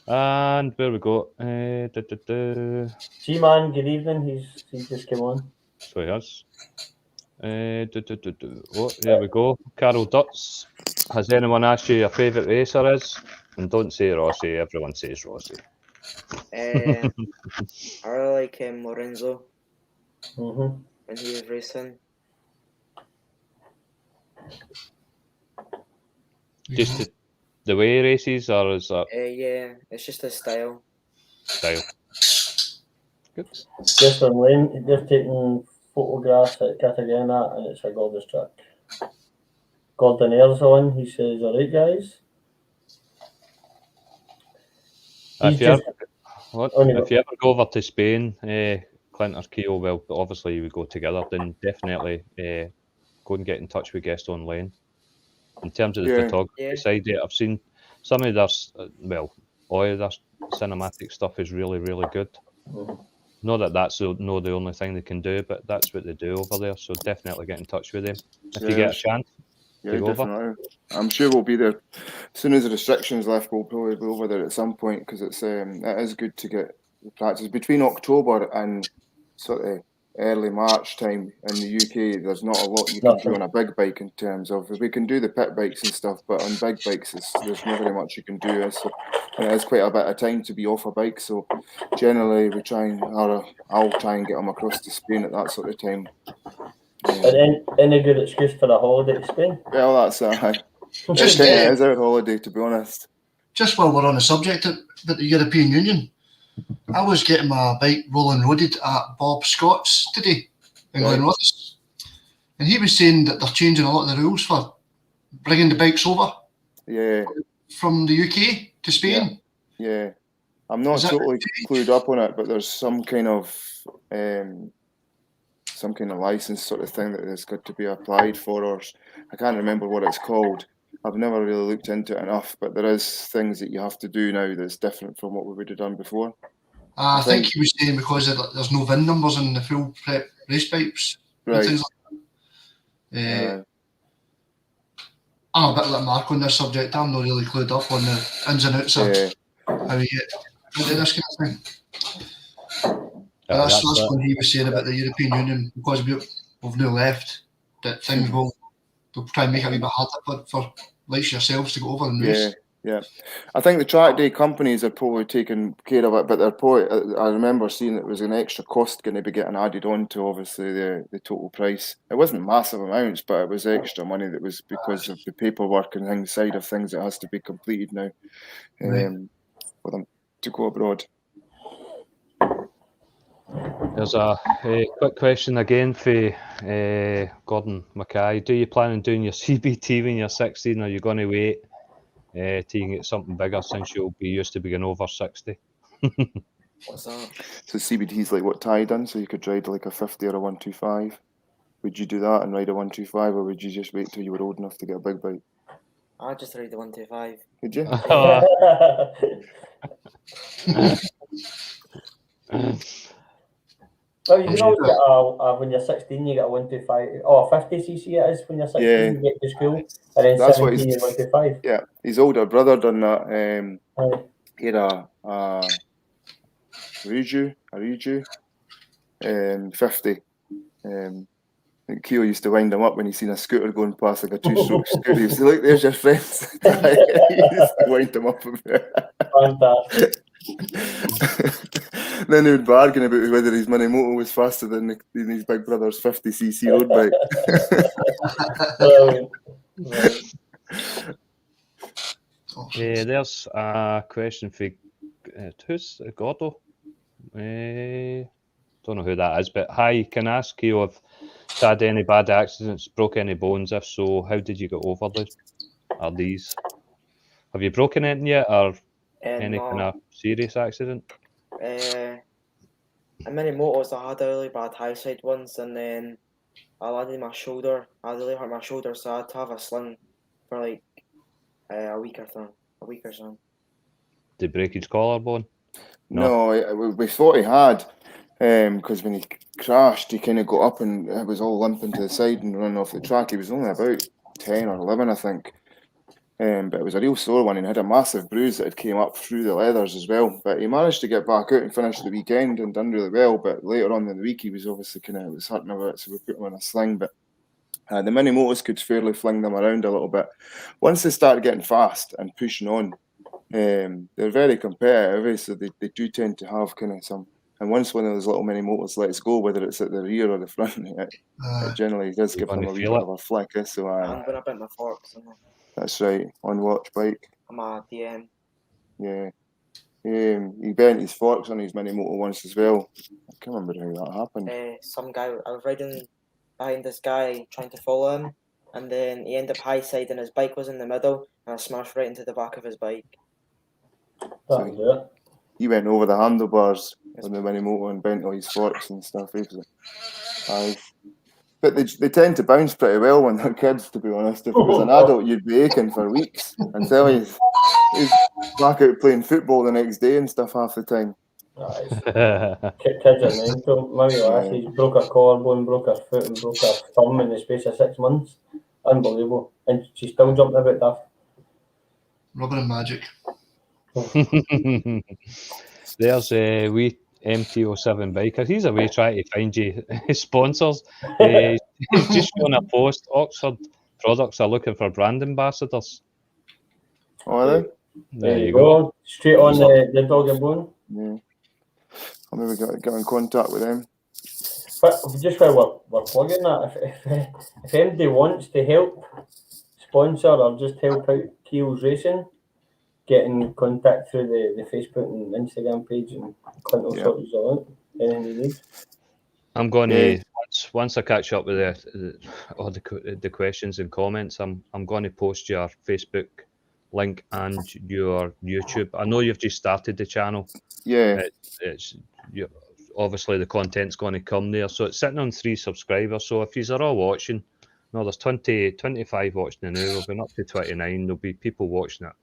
Speaker 1: And where we go?
Speaker 4: G-Man, good evening. He's just come on.
Speaker 1: So he has. Oh, there we go. Carol Dutz. Has anyone asked you your favourite racer is? And don't say Rossi. Everyone says Rossi.
Speaker 3: I really like Lorenzo
Speaker 4: Mm-hmm.
Speaker 3: when he was racing.
Speaker 1: Just the way he races, or is that
Speaker 3: Yeah, it's just his style.
Speaker 1: style? Good.
Speaker 4: Just on lane, they're taking photographs at Cartagena, and it's a gorgeous track. Gordon Ayres on, he says, alright guys.
Speaker 1: If you ever go over to Spain, Clint or Keo, well, obviously you would go together, then definitely go and get in touch with Guest on Lane. In terms of the photography side, I've seen some of their, all of their cinematic stuff is really, really good.
Speaker 4: Mm-hmm.
Speaker 1: Not that that's the only thing they can do, but that's what they do over there, so definitely get in touch with them if you get a chance.
Speaker 5: Yeah, definitely. I'm sure we'll be there as soon as the restrictions lift. We'll probably be over there at some point because it is good to get the practice between October and sort of early March time in the UK, there's not a lot you can do on a big bike in terms of, we can do the pit bikes and stuff, but on big bikes there's not very much you can do. And it is quite a bit of time to be off a bike, so generally we try and, or I'll try and get them across to Spain at that sort of time.
Speaker 4: And any good excuse for a holiday to Spain?
Speaker 5: Well, that's
Speaker 6: Just
Speaker 5: it is our holiday, to be honest.
Speaker 6: Just while we're on the subject of the European Union, I was getting my bike rolling roaded at Bob Scott's today in Glenrothes, and he was saying that they're changing a lot of the rules for bringing the bikes over from the UK to Spain.
Speaker 5: Yeah. I'm not totally clued up on it, but there's some kind of license sort of thing that has got to be applied for, or I can't remember what it's called. I've never really looked into it enough, but there is things that you have to do now that's different from what we would have done before.
Speaker 6: I think he was saying because there's no VIN numbers in the full prep race bikes.
Speaker 5: Right.
Speaker 6: Things like that. I'm a bit like Mark on this subject. I'm not really clued up on the ins and outs of how you get into this kind of thing. That's what he was saying about the European Union, because we've now left, that things they'll try and make it a wee bit harder for like yourselves to go over and race.
Speaker 5: Yeah. I think the track day companies are probably taking care of it, but they're probably, I remember seeing that there was an extra cost going to be getting added on to obviously the total price. It wasn't massive amounts, but it was extra money that was because of the paperwork and things side of things that has to be completed now for them to go abroad.
Speaker 1: There's a quick question again for Gordon Mackay. Do you plan on doing your CBT when you're 16, or are you going to wait till you get something bigger, since you'll be used to being over 60?
Speaker 3: What's that?
Speaker 5: So CBT's like what Ty done, so you could ride like a 50 or a 125. Would you do that and ride a 125, or would you just wait till you were old enough to get a big bike?
Speaker 3: I'd just ride the 125.
Speaker 5: Would you?
Speaker 4: Well, you can always get when you're 16, you get a 125, or 50cc it is when you're 16, you get to school, and then
Speaker 5: that's
Speaker 4: 17 you 125.
Speaker 5: Yeah, his older brother done that. He had a Ryuju 50. Keo used to wind him up when he seen a scooter going past, like a 2-stroke scooter. He used to, look, there's your friends. He used to wind him up a bit.
Speaker 4: Fantastic.
Speaker 5: Then he would bargain about whether his mini moto was faster than his big brother's 50cc road bike.
Speaker 1: There's a question for who's Gordo? Don't know who that is, but hi, can I ask you if you had any bad accidents, broke any bones? If so, how did you get over these? Have you broken anything yet, or any kind of serious accident?
Speaker 3: In many motos, I had a really bad high side once, and then I landed my shoulder. I really hurt my shoulder, so I had to have a sling for like a week or so.
Speaker 1: Did he break his collarbone?
Speaker 5: No, we thought he had, because when he crashed, he kind of got up and it was all limping to the side and running off the track. He was only about 10 or 11, I think. But it was a real sore one, and had a massive bruise that had came up through the leathers as well. But he managed to get back out and finish the weekend and done really well. But later on in the week, he was obviously it was hurting a bit, so we put him in a sling. But the mini motos could fairly fling them around a little bit. Once they started getting fast and pushing on, they're very competitive, so they do tend to have kind of some. And once one of those little mini motors lets go, whether it's at the rear or the front, it generally does give them a wee bit of a flick. So
Speaker 3: I'm going to bend my forks.
Speaker 5: That's right, on watch bike.
Speaker 3: I'm a DM.
Speaker 5: Yeah. He bent his forks on his mini motor once as well. I can't remember how that happened.
Speaker 3: Some guy, I was riding behind this guy trying to follow him, and then he ended up high side and his bike was in the middle, and I smashed right into the back of his bike.
Speaker 5: So he went over the handlebars on the mini motor and bent all his forks and stuff. But they tend to bounce pretty well when they're kids, to be honest. If it was an adult, you'd be aching for weeks until he's back out playing football the next day and stuff half the time.
Speaker 4: Kids are mental. My lassie's broke her collarbone, broke her foot, and broke her thumb in the space of 6 months. Unbelievable. And she's still jumping about that.
Speaker 6: Rubber and magic.
Speaker 1: There's MT07 biker. He's away trying to find you sponsors. He's just showing a post. Oxford Products are looking for brand ambassadors.
Speaker 5: Oh, are they?
Speaker 1: There you go.
Speaker 4: Straight on the dog and bone.
Speaker 5: Yeah. I'll maybe get in contact with them.
Speaker 4: But just while we're plugging that, if anybody wants to help sponsor or just help out Keo's Racing, get in contact through the Facebook and Instagram page, and Clint will sort you out. Anything you need.
Speaker 1: I'm going to once I catch up with all the questions and comments, I'm going to post your Facebook link and your YouTube. I know you've just started the channel.
Speaker 5: Yeah.
Speaker 1: Obviously the content's going to come there. So it's sitting on 3 subscribers. So if you're all watching, no, there's 25 watching now. We've been up to 29. There'll be people watching it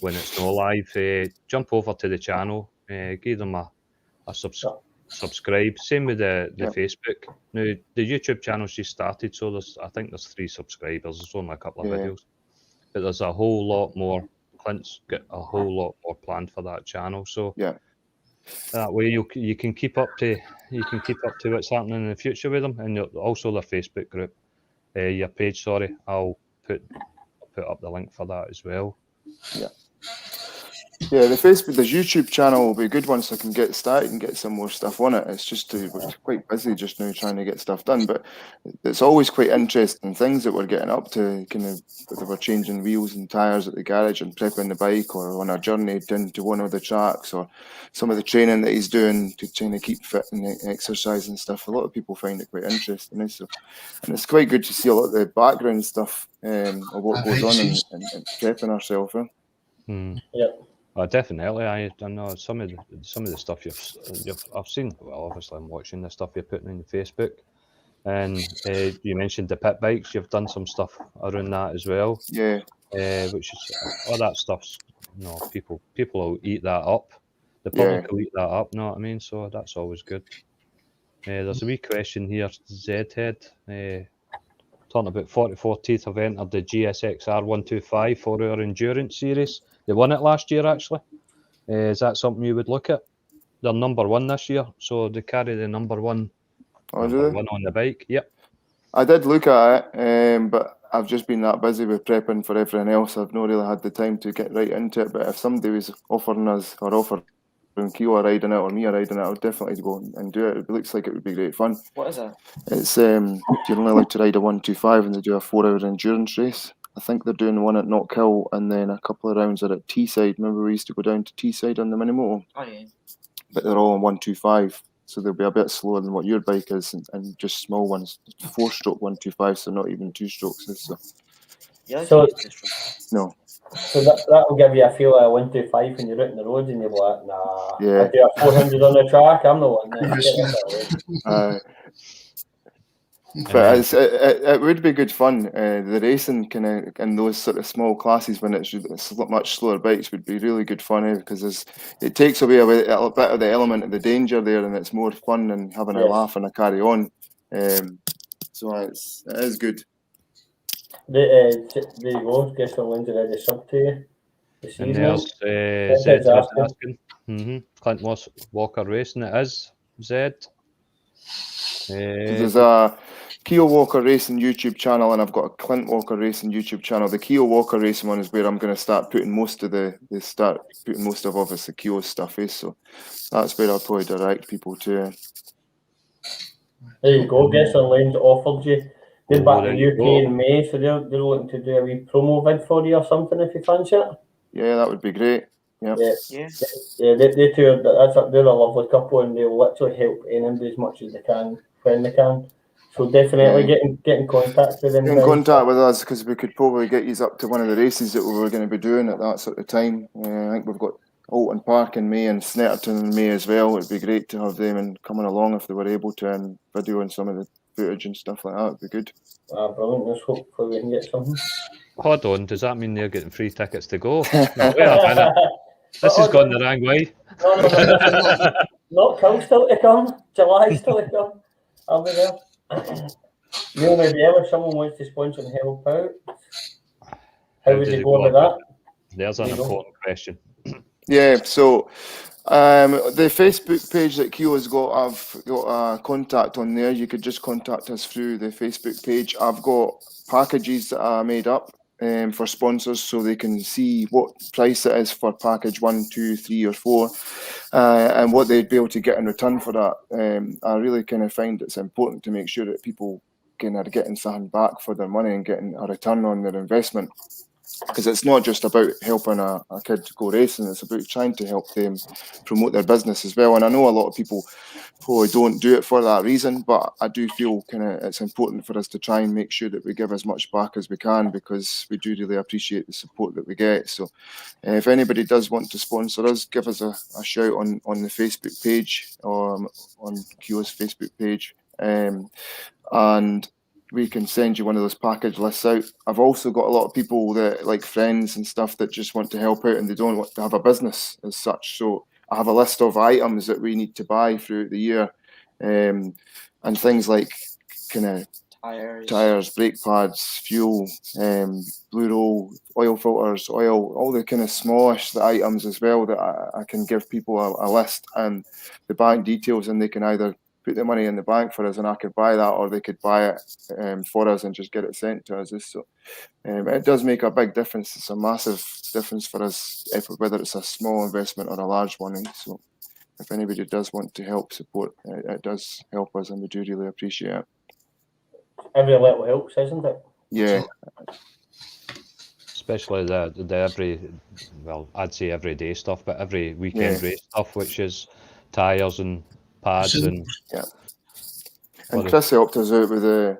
Speaker 1: when it's not live. Jump over to the channel, give them a subscribe. Same with the Facebook. Now the YouTube channel's just started, so I think there's 3 subscribers. There's only a couple of videos, but there's a whole lot more. Clint's got a whole lot more planned for that channel. So that way you can keep up to what's happening in the future with them, and also their Facebook group, your page. Sorry, I'll put up the link for that as well.
Speaker 5: Yeah, the YouTube channel will be good once I can get started and get some more stuff on it. It's just we're quite busy just now trying to get stuff done, but it's always quite interesting things that we're getting up to. Kind of whether we're changing wheels and tires at the garage and prepping the bike, or on our journey down to one of the tracks, or some of the training that he's doing to trying to keep fit and exercise and stuff. A lot of people find it quite interesting, and it's quite good to see a lot of the background stuff of what goes on and prepping ourselves.
Speaker 1: Definitely. I know some of the stuff I've seen. Well, obviously I'm watching the stuff you're putting on Facebook, and you mentioned the pit bikes. You've done some stuff around that as well.
Speaker 5: Yeah.
Speaker 1: Which is all that stuff's people will eat that up. The public will eat that up. Know what I mean? So that's always good. There's a wee question here. Zhead talking about 44 Teeth have entered the GSXR 125 4-hour endurance series. They won it last year, actually. Is that something you would look at? They're number 1 this year, so they carry the number one on the bike. Yep.
Speaker 5: I did look at it, but I've just been that busy with prepping for everything else. I've not really had the time to get right into it. But if somebody was offering Keo a ride in it or me a ride in it, I would definitely go and do it. It looks like it would be great fun.
Speaker 3: What is it?
Speaker 5: It's you're only allowed to ride a 125, and they do a 4-hour endurance race. I think they're doing one at Knockhill, and then a couple of rounds are at Teesside. Remember we used to go down to Teesside on the Minimoto?
Speaker 3: Oh yeah.
Speaker 5: But they're all on 125, so they'll be a bit slower than what your bike is, and just small ones, 4-stroke 125, so not even 2 strokes. So no.
Speaker 4: So that will give you a feel of 125 when you're out on the road, and you're like, nah. I do a 400 on the track. I'm the one there.
Speaker 5: But it would be good fun. The racing kind of in those sort of small classes when it's much slower bikes would be really good fun, because it takes away a bit of the element of the danger there, and it's more fun and having a laugh and a carry on. So it is good.
Speaker 4: There you go. Guess what one's already sub to you.
Speaker 1: And there's Zed asking. Clint Walker Racing. It is Zed.
Speaker 5: There's a Keo Walker Racing YouTube channel, and I've got a Clint Walker Racing YouTube channel. The Keo Walker Racing one is where I'm going to start putting most of obviously Keo's stuff. So that's where I'll probably direct people to.
Speaker 4: There you go. Guess Lane's offered you. They're back in the UK in May, so they're looking to do a wee promo vid for you or something if you fancy it. Yeah,
Speaker 5: that would be great.
Speaker 4: They two they're a lovely couple, and they'll literally help anybody as much as they can when they can. So definitely get in contact with them.
Speaker 5: Get in contact with us, because we could probably get you up to one of the races that we were going to be doing at that sort of time. I think we've got Alton Park in May and Snetterton in May as well. It'd be great to have them and coming along if they were able to, and videoing some of the footage and stuff like that. It'd be good.
Speaker 4: Brilliant. Let's hopefully we can get something.
Speaker 1: Hold on, does that mean they're getting free tickets to go? No, wait a minute. This has gone the wrong way.
Speaker 4: No. Not Kill still to come. July still to come. I'll be there. Maybe ever someone wants to sponsor and help out, how would they go with that?
Speaker 1: There's an important question.
Speaker 5: Yeah, so The Facebook page that Keo's got, I've got a contact on there. You could just contact us through the Facebook page. I've got packages that I made up for sponsors, so they can see what price it is for package 1, 2, 3, or 4, and what they'd be able to get in return for that. I really kind of find it's important to make sure that people are getting something back for their money and getting a return on their investment. Because it's not just about helping a kid to go racing, it's about trying to help them promote their business as well. And I know a lot of people probably don't do it for that reason, but I do feel it's important for us to try and make sure that we give as much back as we can, because we do really appreciate the support that we get. So if anybody does want to sponsor us, give us a shout on the Facebook page, or on Keo's Facebook page, and we can send you one of those package lists out. I've also got a lot of people that, like friends and stuff, that just want to help out and they don't want to have a business as such. So I have a list of items that we need to buy throughout the year, and things like tires, brake pads, fuel, blue roll, oil filters, all the kind of smallish items as well, that I can give people a list and the bank details, and they can either put the money in the bank for us and I could buy that, or they could buy it for us and just get it sent to us. So it does make a big difference. It's a massive difference for us, whether it's a small investment or a large one. So if anybody does want to help support, it does help us, and we do really appreciate it.
Speaker 4: Every little helps, isn't it?
Speaker 5: Yeah.
Speaker 1: Especially the I'd say everyday stuff, but every weekend race stuff, which is tyres and pads and
Speaker 5: Chris helped us out with the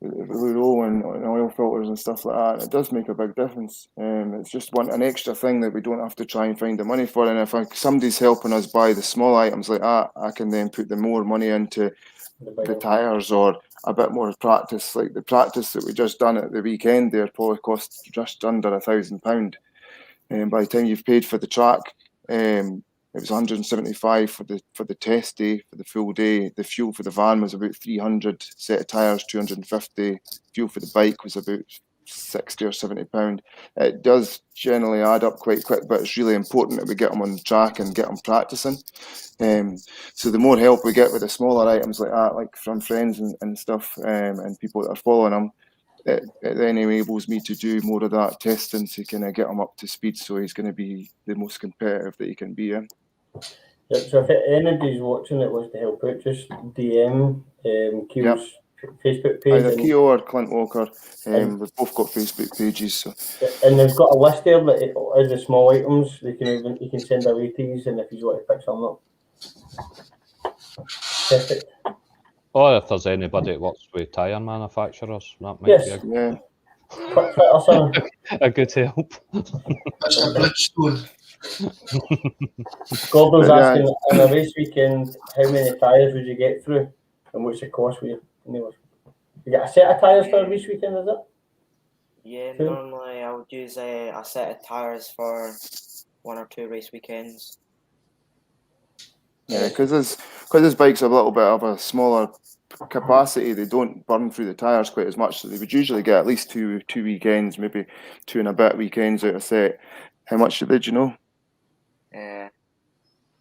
Speaker 5: roll and oil filters and stuff like that. And it does make a big difference. It's just an extra thing that we don't have to try and find the money for. And if somebody's helping us buy the small items like that, I can then put the more money into the tyres, or a bit more practice. Like the practice that we just done at the weekend there probably cost just under £1,000. And by the time you've paid for the track, it was 175 for the test day, for the full day. The fuel for the van was about 300, set of tyres 250. Fuel for the bike was about £60 or £70. It does generally add up quite quick, but it's really important that we get them on the track and get them practicing. So the more help we get with the smaller items like that, like from friends and stuff, and people that are following them, it then enables me to do more of that testing to kind of get him up to speed, so he's going to be the most competitive that he can be in.
Speaker 4: Yeah, so if anybody's watching that wants to help out, just DM Keo's Facebook page.
Speaker 5: Either Keo or Clint Walker. We've both got Facebook pages. So.
Speaker 4: And they've got a list there that is the small items. You can send away to you, and if you want to pick something up. Perfect.
Speaker 1: Or if there's anybody that works with tyre manufacturers, that might be a good help.
Speaker 6: That's a Bridgestone.
Speaker 4: Gordon's asking, on a race weekend, how many tyres would you get through, and what's the cost for you? You get a set of tyres for a race weekend, is it?
Speaker 3: Yeah, normally I would use a set of tyres for 1 or 2 race weekends.
Speaker 5: Yeah, because this bike's a little bit of a smaller capacity, they don't burn through the tyres quite as much, so they would usually get at least two weekends, maybe 2 and a bit weekends out of set. How much did you know?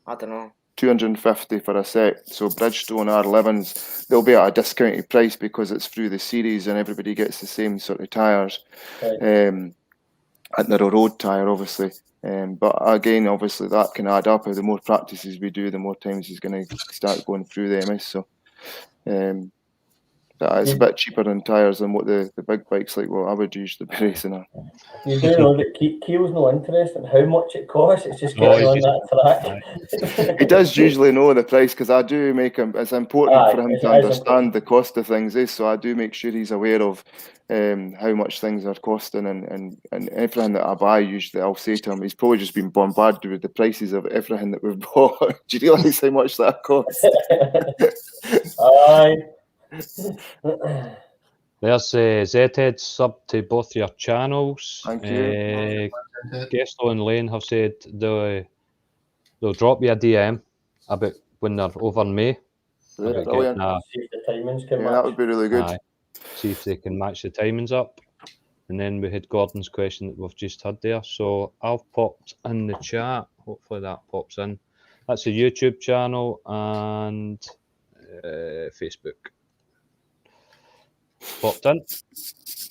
Speaker 3: I don't know.
Speaker 5: 250 for a set. So Bridgestone R11s, they'll be at a discounted price because it's through the series and everybody gets the same sort of tyres. And they're a road tyre, obviously. But again, obviously that can add up. The more practices we do, the more times he's going to start going through them. So it's a bit cheaper than tyres than what the big bikes like what I would usually be racing on.
Speaker 4: You do know that Keo's no interest in how much it costs, it's just getting on that track.
Speaker 5: He does usually know the price, because I do make him, it's important for him to understand the cost of things, so I do make sure he's aware of how much things are costing, and everything that I buy, usually I'll say to him, he's probably just been bombarded with the prices of everything that we've bought. Do you realise how much that costs?
Speaker 4: Aye.
Speaker 1: There's Zed sub to both your channels.
Speaker 5: Thank you.
Speaker 1: Gesto and Lane have said they'll drop you a DM about when they're over in May.
Speaker 4: See if the timings can match.
Speaker 5: That would be really good.
Speaker 1: See if they can match the timings up. And then we had Gordon's question that we've just had there. So I've popped in the chat. Hopefully that pops in. That's a YouTube channel and Facebook. Popped in.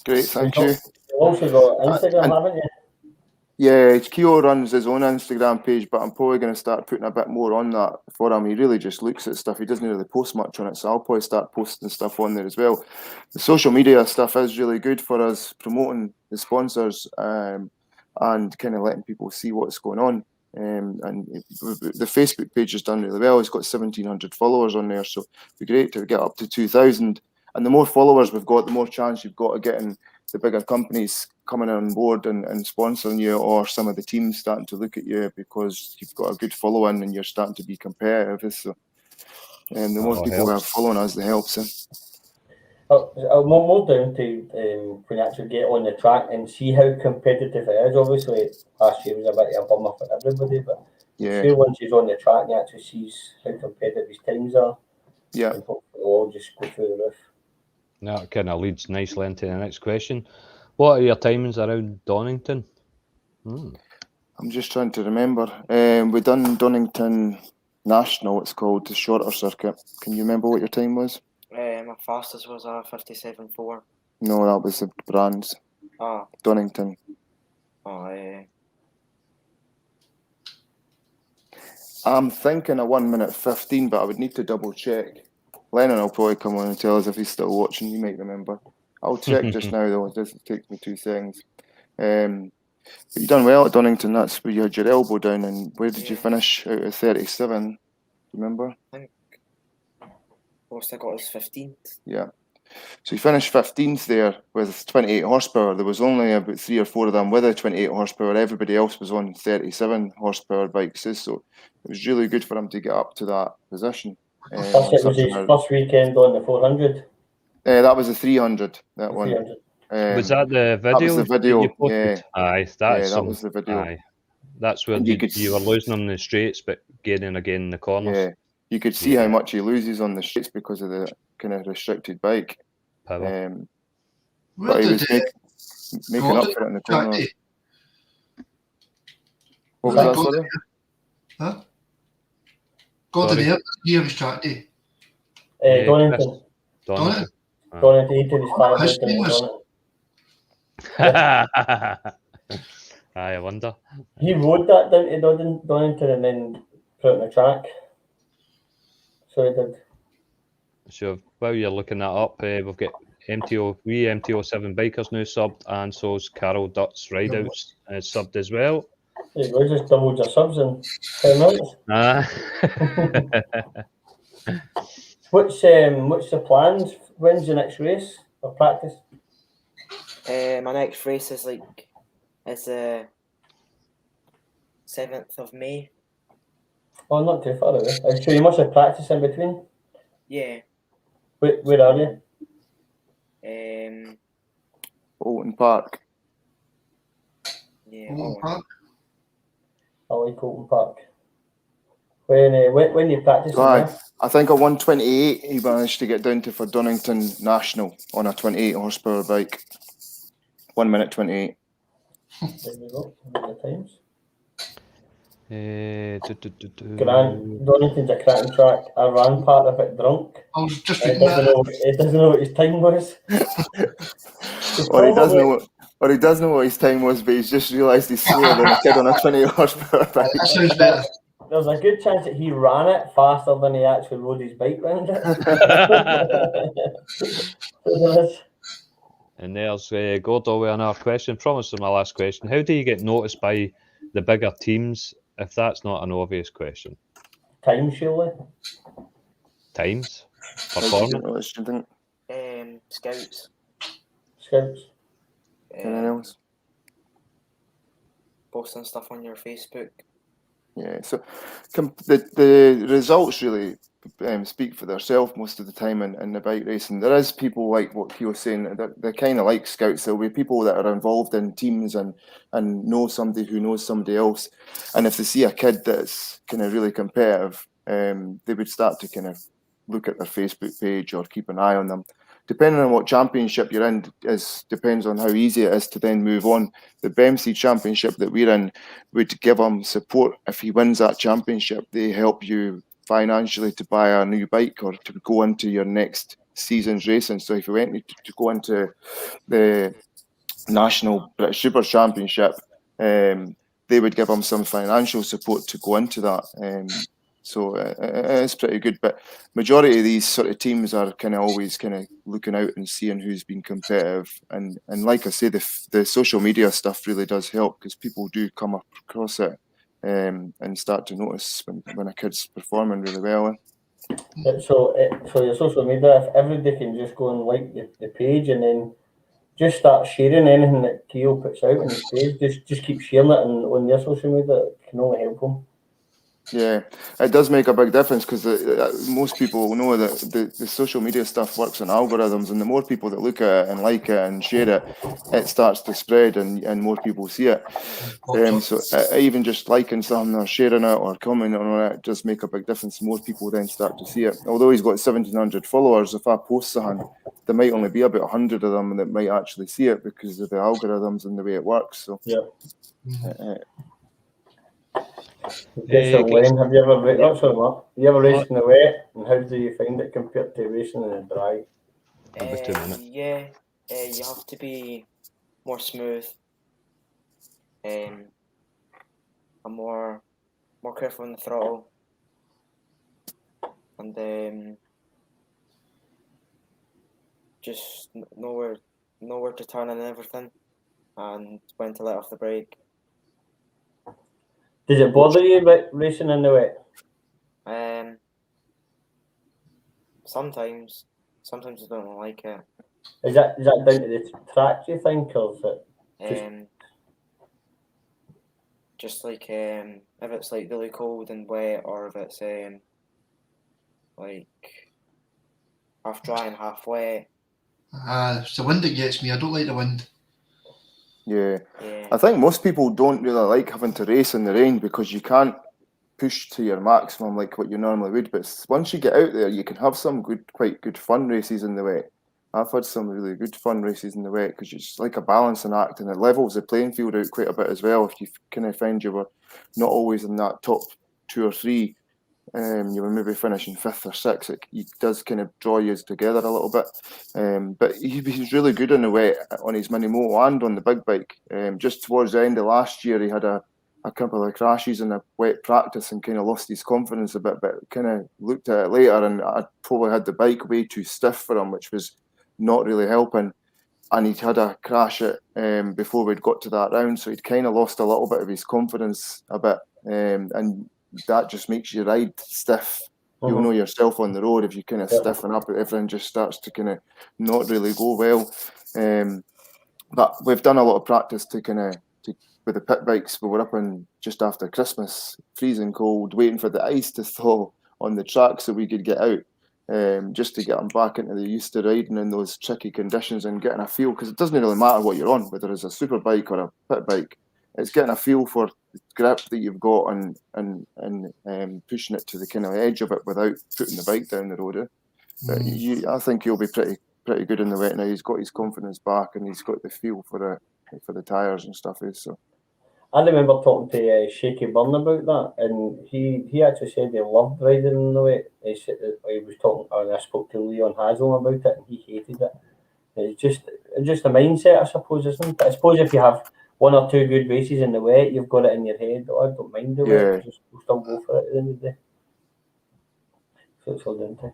Speaker 5: Great, thank you.
Speaker 4: You've also got Instagram, haven't you?
Speaker 5: Yeah, Keo runs his own Instagram page, but I'm probably going to start putting a bit more on that for him. He really just looks at stuff. He doesn't really post much on it, so I'll probably start posting stuff on there as well. The social media stuff is really good for us promoting the sponsors and kind of letting people see what's going on. And the Facebook page has done really well. It's got 1,700 followers on there, so it'd be great to get up to 2,000. And the more followers we've got, the more chance you've got of getting the bigger companies coming on board and sponsoring you, or some of the teams starting to look at you because you've got a good following and you're starting to be competitive. So, the more people who are following us, the helps.
Speaker 4: More down to when you actually get on the track and see how competitive it is. Obviously, last year was a bit of a bummer for everybody, but
Speaker 5: Yeah,
Speaker 4: sure, once he's on the track, he actually sees how competitive his times are.
Speaker 5: yeah.
Speaker 4: And hopefully we'll all just go through the roof.
Speaker 1: That kind of leads nicely into the next question. What are your timings around Donington?
Speaker 5: I'm just trying to remember. We done Donington National, it's called, the shorter circuit. Can you remember what your time was?
Speaker 3: My fastest was a 57.4.
Speaker 5: No, that was the Brands.
Speaker 3: Oh,
Speaker 5: Donington. I'm thinking a 1:15, but I would need to double check. Lennon will probably come on and tell us if he's still watching. You might remember. I'll check just now though. It doesn't take me 2 seconds. But you done well at Donington. That's where you had your elbow down. And where did you finish out of 37? Remember?
Speaker 3: I think most I got was 15th.
Speaker 5: Yeah. So you finished 15th there with 28 horsepower. There was only about 3 or 4 of them with a 28 horsepower. Everybody else was on 37 horsepower bikes. So it was really good for him to get up to that position.
Speaker 4: It was his first weekend on the 400.
Speaker 5: That was a 300. That one.
Speaker 4: 300.
Speaker 1: Was that the video?
Speaker 5: That was the video.
Speaker 1: You posted?
Speaker 5: Yeah.
Speaker 1: Aye,
Speaker 5: That was the video.
Speaker 1: Aye. That's where
Speaker 5: And
Speaker 1: you were losing them in the straights, but gaining again in the corners.
Speaker 5: Yeah, you could see how much he loses on the straights because of the kind of restricted bike.
Speaker 1: Power.
Speaker 5: But he was making up for it in the corner. What was that, sorry?
Speaker 6: Huh? Gordon Air, year was track day.
Speaker 4: Donington.
Speaker 1: Donington.
Speaker 4: Donington, he did his 500
Speaker 6: His team
Speaker 4: in
Speaker 6: was-
Speaker 4: Donington.
Speaker 1: I wonder.
Speaker 4: He rode that down to Donington and then put it on the track. So he did.
Speaker 1: So while you're looking that up, we've got MTO7 bikers now subbed, and so's Carol Dutt's Rideouts subbed as well.
Speaker 4: There you go, just doubled your subs in 10 minutes. What's the plans? When's your next race or practice?
Speaker 3: My next race is the 7th of May.
Speaker 4: Oh, not too far away. I'm sure you must have practice in between.
Speaker 3: Yeah.
Speaker 4: Where are you?
Speaker 5: Alton Park.
Speaker 3: Yeah.
Speaker 6: Alton Park.
Speaker 4: I like Alton Park. When you practice?
Speaker 5: I think a 128 he managed to get down to for Donington National on a 28 horsepower bike. 1:28.
Speaker 4: There we go. The times.
Speaker 1: Grand
Speaker 4: Donington's a cracking track. I ran part of it drunk.
Speaker 6: I was just
Speaker 4: He
Speaker 6: reading that.
Speaker 4: doesn't know what his time was.
Speaker 5: Or he does know what his time was, but he's just realised he's slower than a kid on a 20 horsepower bike.
Speaker 6: That sounds better.
Speaker 4: There's a good chance that he ran it faster than he actually rode his bike round it.
Speaker 1: And there's Gordo with another question. Promise is my last question. How do you get noticed by the bigger teams if that's not an obvious question?
Speaker 4: Time, surely.
Speaker 1: Times?
Speaker 5: Performance?
Speaker 3: Scouts.
Speaker 4: Scouts.
Speaker 5: Anything else?
Speaker 3: Posting stuff on your Facebook.
Speaker 5: Yeah, so the results really speak for themselves most of the time in the bike racing. There is people like what Keo's saying, they're kind of like scouts. There'll be people that are involved in teams and know somebody who knows somebody else. And if they see a kid that's kind of really competitive, they would start to kind of look at their Facebook page or keep an eye on them depending on what championship you're in, depends on how easy it is to then move on. The BMC championship that we're in would give him support. If he wins that championship, they help you financially to buy a new bike or to go into your next season's racing. So if you went to go into the National British Super Championship, they would give him some financial support to go into that. So it's pretty good. But majority of these sort of teams are kind of always kind of looking out and seeing who's been competitive. And like I say, the social media stuff really does help, because people do come across it and start to notice when a kid's performing really well.
Speaker 4: So your social media, if everybody can just go and like the page and then just start sharing anything that Keo puts out on his page, just keep sharing it on their social media, it can only help him.
Speaker 5: Yeah, it does make a big difference, because most people know that the social media stuff works on algorithms, and the more people that look at it and like it and share it, it starts to spread and more people see it. So even just liking something or sharing it or commenting on it does make a big difference. More people then start to see it. Although he's got 1,700 followers, if I post something, there might only be about 100 of them that might actually see it because of the algorithms and the way it works. So
Speaker 4: yeah.
Speaker 1: Chris,
Speaker 4: Have you ever raced in the wet, and how do you find it compared to racing in the dry?
Speaker 3: Yeah, you have to be more smooth. I'm more careful on the throttle, and just know where to turn and everything, and when to let off the brake.
Speaker 4: Does it bother you racing in the wet?
Speaker 3: Sometimes I don't like it.
Speaker 4: Is that down to the track, do you think, or is it
Speaker 3: just like if it's like really cold and wet, or if it's like half dry and half wet?
Speaker 6: It's the wind that gets me. I don't like the wind.
Speaker 5: Yeah. I think most people don't really like having to race in the rain, because you can't push to your maximum like what you normally would. But once you get out there, you can have some quite good fun races in the wet. I've had some really good fun races in the wet, because it's like a balancing act, and it levels the playing field out quite a bit as well. If you kind of find you were not always in that top 2 or 3, you were maybe finishing 5th or 6th, it does kind of draw you together a little bit. But he's really good in the wet on his mini moto and on the big bike. Just towards the end of last year, he had a couple of crashes in a wet practice and kind of lost his confidence a bit, but kind of looked at it later, and I probably had the bike way too stiff for him, which was not really helping. And he'd had a crash before we'd got to that round, so he'd kind of lost a little bit of his confidence a bit, and that just makes you ride stiff. You'll know yourself on the road, if you kind of stiffen up, everything just starts to kind of not really go well. But we've done a lot of practice with the pit bikes. We were up in just after Christmas, freezing cold, waiting for the ice to thaw on the track so we could get out, just to get them back into the used to riding in those tricky conditions and getting a feel, because it doesn't really matter what you're on, whether it's a super bike or a pit bike. It's getting a feel for the grip that you've got and pushing it to the kind of edge of it without putting the bike down the road. But I think he'll be pretty good in the wet now. He's got his confidence back, and he's got the feel for the tyres and stuff. So
Speaker 4: I remember talking to Shaky Burn about that, and he actually said he loved riding in the wet. He said that he was talking, and I spoke to Leon Haslam about it, and he hated it. It's just a mindset, I suppose, isn't it? I suppose if you have 1 or 2 good races in the wet, you've got it in your head. Oh, I don't mind the wet. We'll still go for it at the end of the day. So it's all down to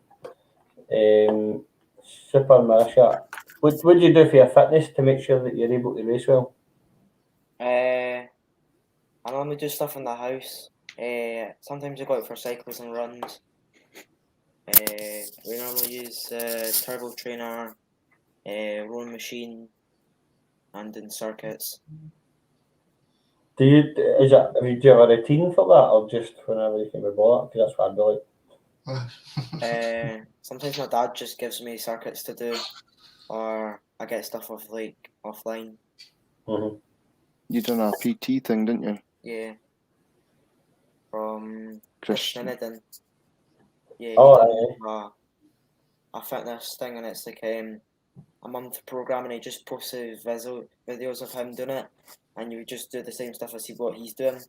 Speaker 4: Super Marisha. What do you do for your fitness to make sure that you're able to race well?
Speaker 3: I normally do stuff in the house. Sometimes I go out for cycles and runs. We normally use turbo trainer, rowing machine, and in circuits.
Speaker 4: Do you have a routine for that, or just whenever you can be bothered? Because that's what I'd be like.
Speaker 3: Sometimes my dad just gives me circuits to do, or I get stuff offline.
Speaker 5: You done a PT thing, didn't you?
Speaker 3: Yeah. From Christian. Yeah. a fitness thing, and it's like a month program, and he just posts videos of him doing it, and you just do the same stuff as what he's doing.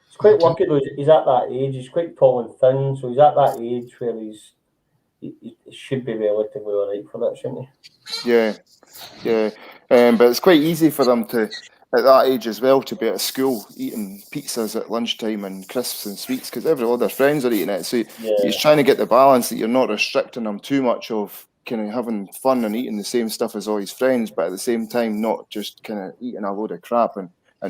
Speaker 4: It's quite lucky though. He's at that age. He's quite tall and thin, so he's at that age where he should be relatively alright for that, shouldn't he?
Speaker 5: Yeah. But it's quite easy for them to, at that age as well, to be at school eating pizzas at lunchtime and crisps and sweets because all their friends are eating it. So he's trying to get the balance that you're not restricting them too much of kind of having fun and eating the same stuff as all his friends, but at the same time not just kind of eating a load of crap and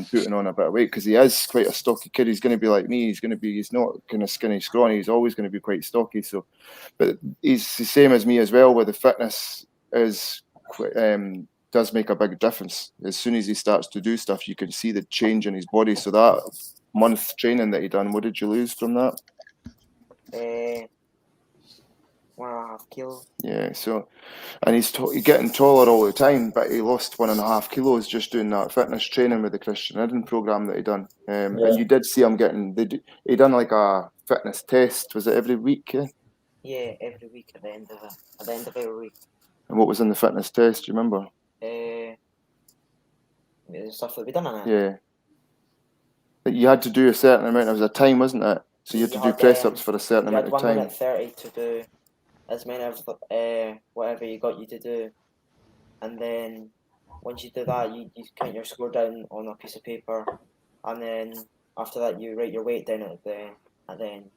Speaker 5: putting on a bit of weight because he is quite a stocky kid. He's going to be like me. He's not kind of skinny, scrawny. He's always going to be quite stocky. So, but he's the same as me as well, where the fitness is does make a big difference. As soon as he starts to do stuff, you can see the change in his body. So that month training that he done, what did you lose from that?
Speaker 3: 1.5 kilos.
Speaker 5: Yeah, so, and he's getting taller all the time, but he lost 1.5 kilos just doing that fitness training with the Christian Eden program that he done. And you did see him he done like a fitness test. Was it every week?
Speaker 3: Yeah, every week at the end of every week.
Speaker 5: And what was in the fitness test? Do you remember?
Speaker 3: The stuff that we done in it.
Speaker 5: Yeah. But you had to do a certain amount. It was a time, wasn't it? So you had to do press ups for a certain amount of time.
Speaker 3: 1 minute 30 to do as many of whatever you got you to do, and then once you do that, you count your score down on a piece of paper, and then after that you write your weight down at the end.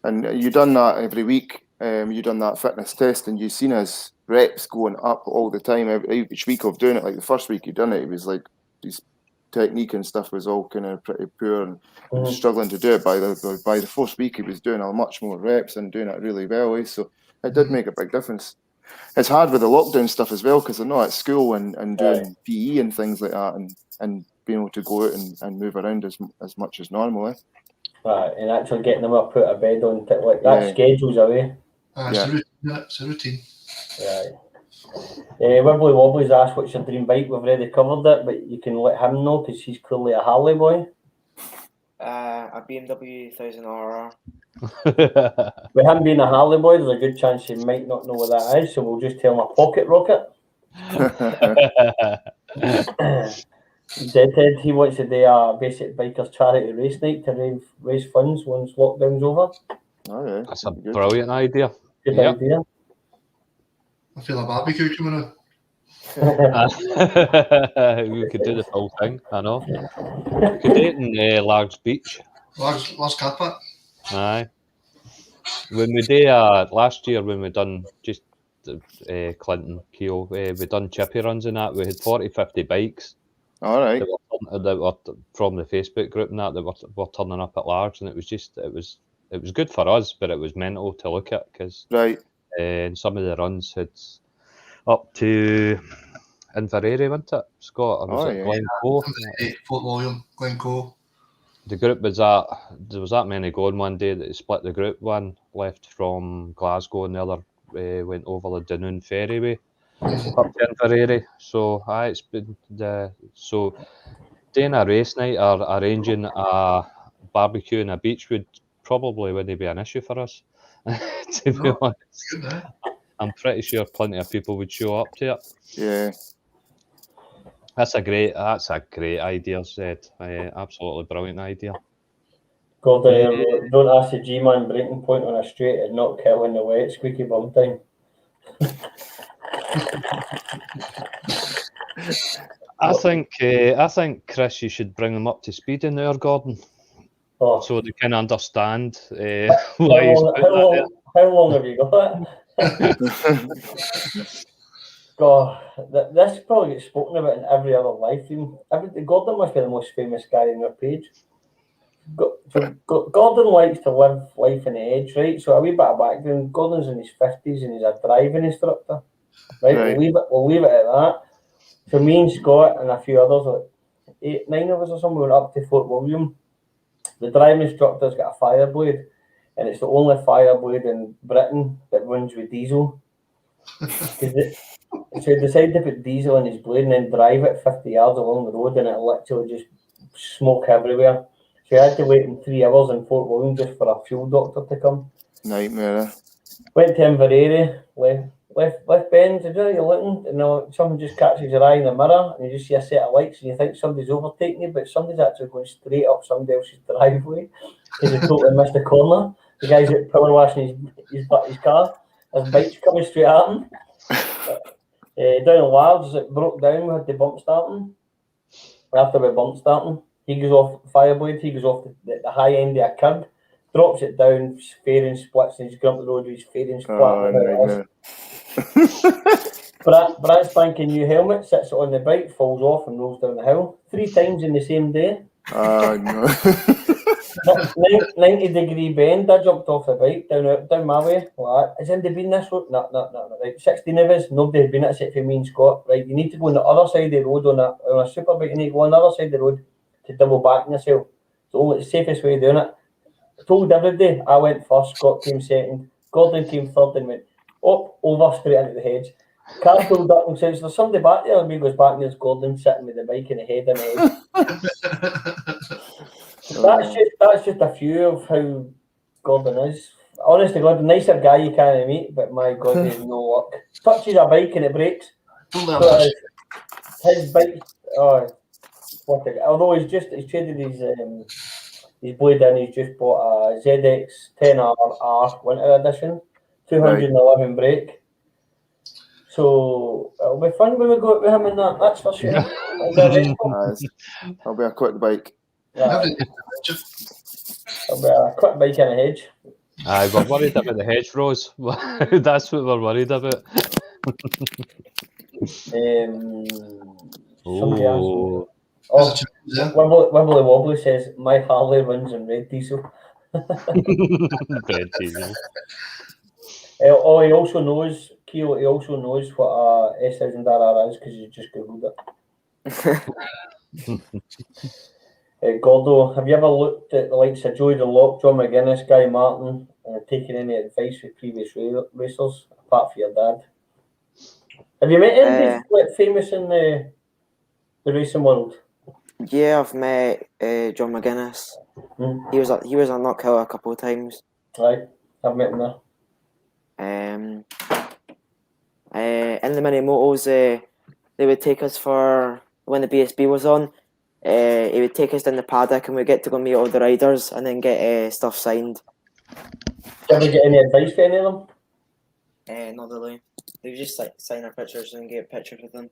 Speaker 5: And you done that every week. You done that fitness test, and you seen his reps going up all the time. Each week of doing it, like the first week you done it, it was like his technique and stuff was all kind of pretty poor and struggling to do it. By the fourth week, he was doing a much more reps and doing it really well. So it did make a big difference. It's hard with the lockdown stuff as well because they're not at school and doing PE and things like that, and being able to go out and move around as much as normal.
Speaker 4: Right, and actually getting them up out of bed on like that schedule's away.
Speaker 6: It's a routine.
Speaker 4: Right. Wibbly Wobbly's asked what's your dream bike. We've already covered it, but you can let him know because he's clearly a Harley boy.
Speaker 3: A BMW 1000RR.
Speaker 4: With him being a Harley boy, there's a good chance he might not know what that is, so we'll just tell him a pocket rocket. Deadhead, he wants to do a basic bikers charity race night to raise funds once lockdown's over.
Speaker 5: Oh yeah,
Speaker 1: that's a brilliant idea.
Speaker 4: Good idea.
Speaker 6: I feel a barbecue coming on.
Speaker 1: We could do the whole thing, I know. We could do it in Largs Beach.
Speaker 6: Largs car park.
Speaker 1: Aye. When we did last year, when we done just Clinton, Keo, we done chippy runs and that, we had 40-50 bikes.
Speaker 5: All right.
Speaker 1: That were from the Facebook group and that were turning up at Largs, and it was good for us, but it was mental to look at because some of the runs had up to Inverary, wasn't it, Scott? Or was it Glencoe?
Speaker 6: Fort William, Glencoe.
Speaker 1: The group there was that many going one day that they split the group. One left from Glasgow and the other went over the Dunoon ferryway up to Inverary. So it's been so doing a race night or arranging a barbecue in a beach wouldn't be an issue for us. To be honest. I'm pretty sure plenty of people would show up to it.
Speaker 5: Yeah.
Speaker 1: That's a great idea, Zed. Absolutely brilliant idea.
Speaker 4: Gordon, don't ask the G-man breaking point on a straight and not killing the wet squeaky bum time.
Speaker 1: I think Chris, you should bring them up to speed in there, Gordon, so they can understand why he's putting that there.
Speaker 4: How long have you got it? God, this probably gets spoken about in every other live stream. Gordon must be the most famous guy on your page. Gordon likes to live life on the edge, right? So a wee bit of background. Gordon's in his 50s and he's a driving instructor. Right? We'll leave it at that. So me and Scott and a few others, like 9 of us or something, went up to Fort William. The driving instructor's got a fire blade, and it's the only fire blade in Britain that runs with diesel. So he decided to put diesel in his blade and then drive it 50 yards along the road, and it literally just smoke everywhere. So he had to wait in 3 hours in Fort William just for a fuel doctor to come.
Speaker 5: Nightmare.
Speaker 4: Went to Inverary, left bend, you're looking, something just catches your eye in the mirror, and you just see a set of lights, and you think somebody's overtaking you, but somebody's actually going straight up somebody else's driveway because they totally missed the corner. The guy's out power washing his car, his bike's coming straight at him. Down in Largs, it broke down, we had the bump starting. After we bump starting, he goes off Fireblade, he goes off the high end of a curb, drops it down, fairing splits, and he's going up the road with his fairings flat. Brad spanking new helmet, sits on the bike, falls off and rolls down the hill 3 times in the same day.
Speaker 5: No.
Speaker 4: 90-degree bend, I jumped off the bike down my way. Like, has anybody been this road? No. Right, 16 of us, nobody had been it except for me and Scott. Right, you need to go on the other side of the road on a super bike, you need to go on the other side of the road to double back on yourself. It's the safest way of doing it. I told everybody, I went first, Scott came second, Gordon came third and went up, over, straight into the hedge. Car pulled up and says, there's somebody back there, and we goes back and there's Gordon sitting with the bike in the head and That's just a few of how Gordon is. Honestly, God, nicer guy you can't meet, but my God, he has no luck. Touches a bike and it breaks. So his bike, although he's traded his blade in, he's just bought a ZX 10R Winter Edition, 211 brake. So it'll be fun when we go out with him and that's for sure.
Speaker 5: I'll be a quick bike.
Speaker 4: It'll be a quick bike in a hedge.
Speaker 1: Aye, we're worried about the hedgerows. That's what we're worried about. Wibbly Wobbly says, my Harley runs on red diesel. Red diesel.
Speaker 4: He also knows, Keo, he also knows what a S1000RR is because he just googled it. Gordo, have you ever looked at the likes of Joey DeLock, John McGuinness, Guy Martin, and taken any advice from previous racers, apart from your dad? Have you met anybody famous in the racing world?
Speaker 3: Yeah, I've met John McGuinness. He was a knockout a couple of times.
Speaker 4: Right, I've met him there.
Speaker 3: In the mini motos, they would take us for when the BSB was on. He would take us down the paddock and we'd get to go meet all the riders and then get stuff signed.
Speaker 4: Did you ever get any advice from any of them?
Speaker 3: Not really. They would just sign our pictures and get pictures with them.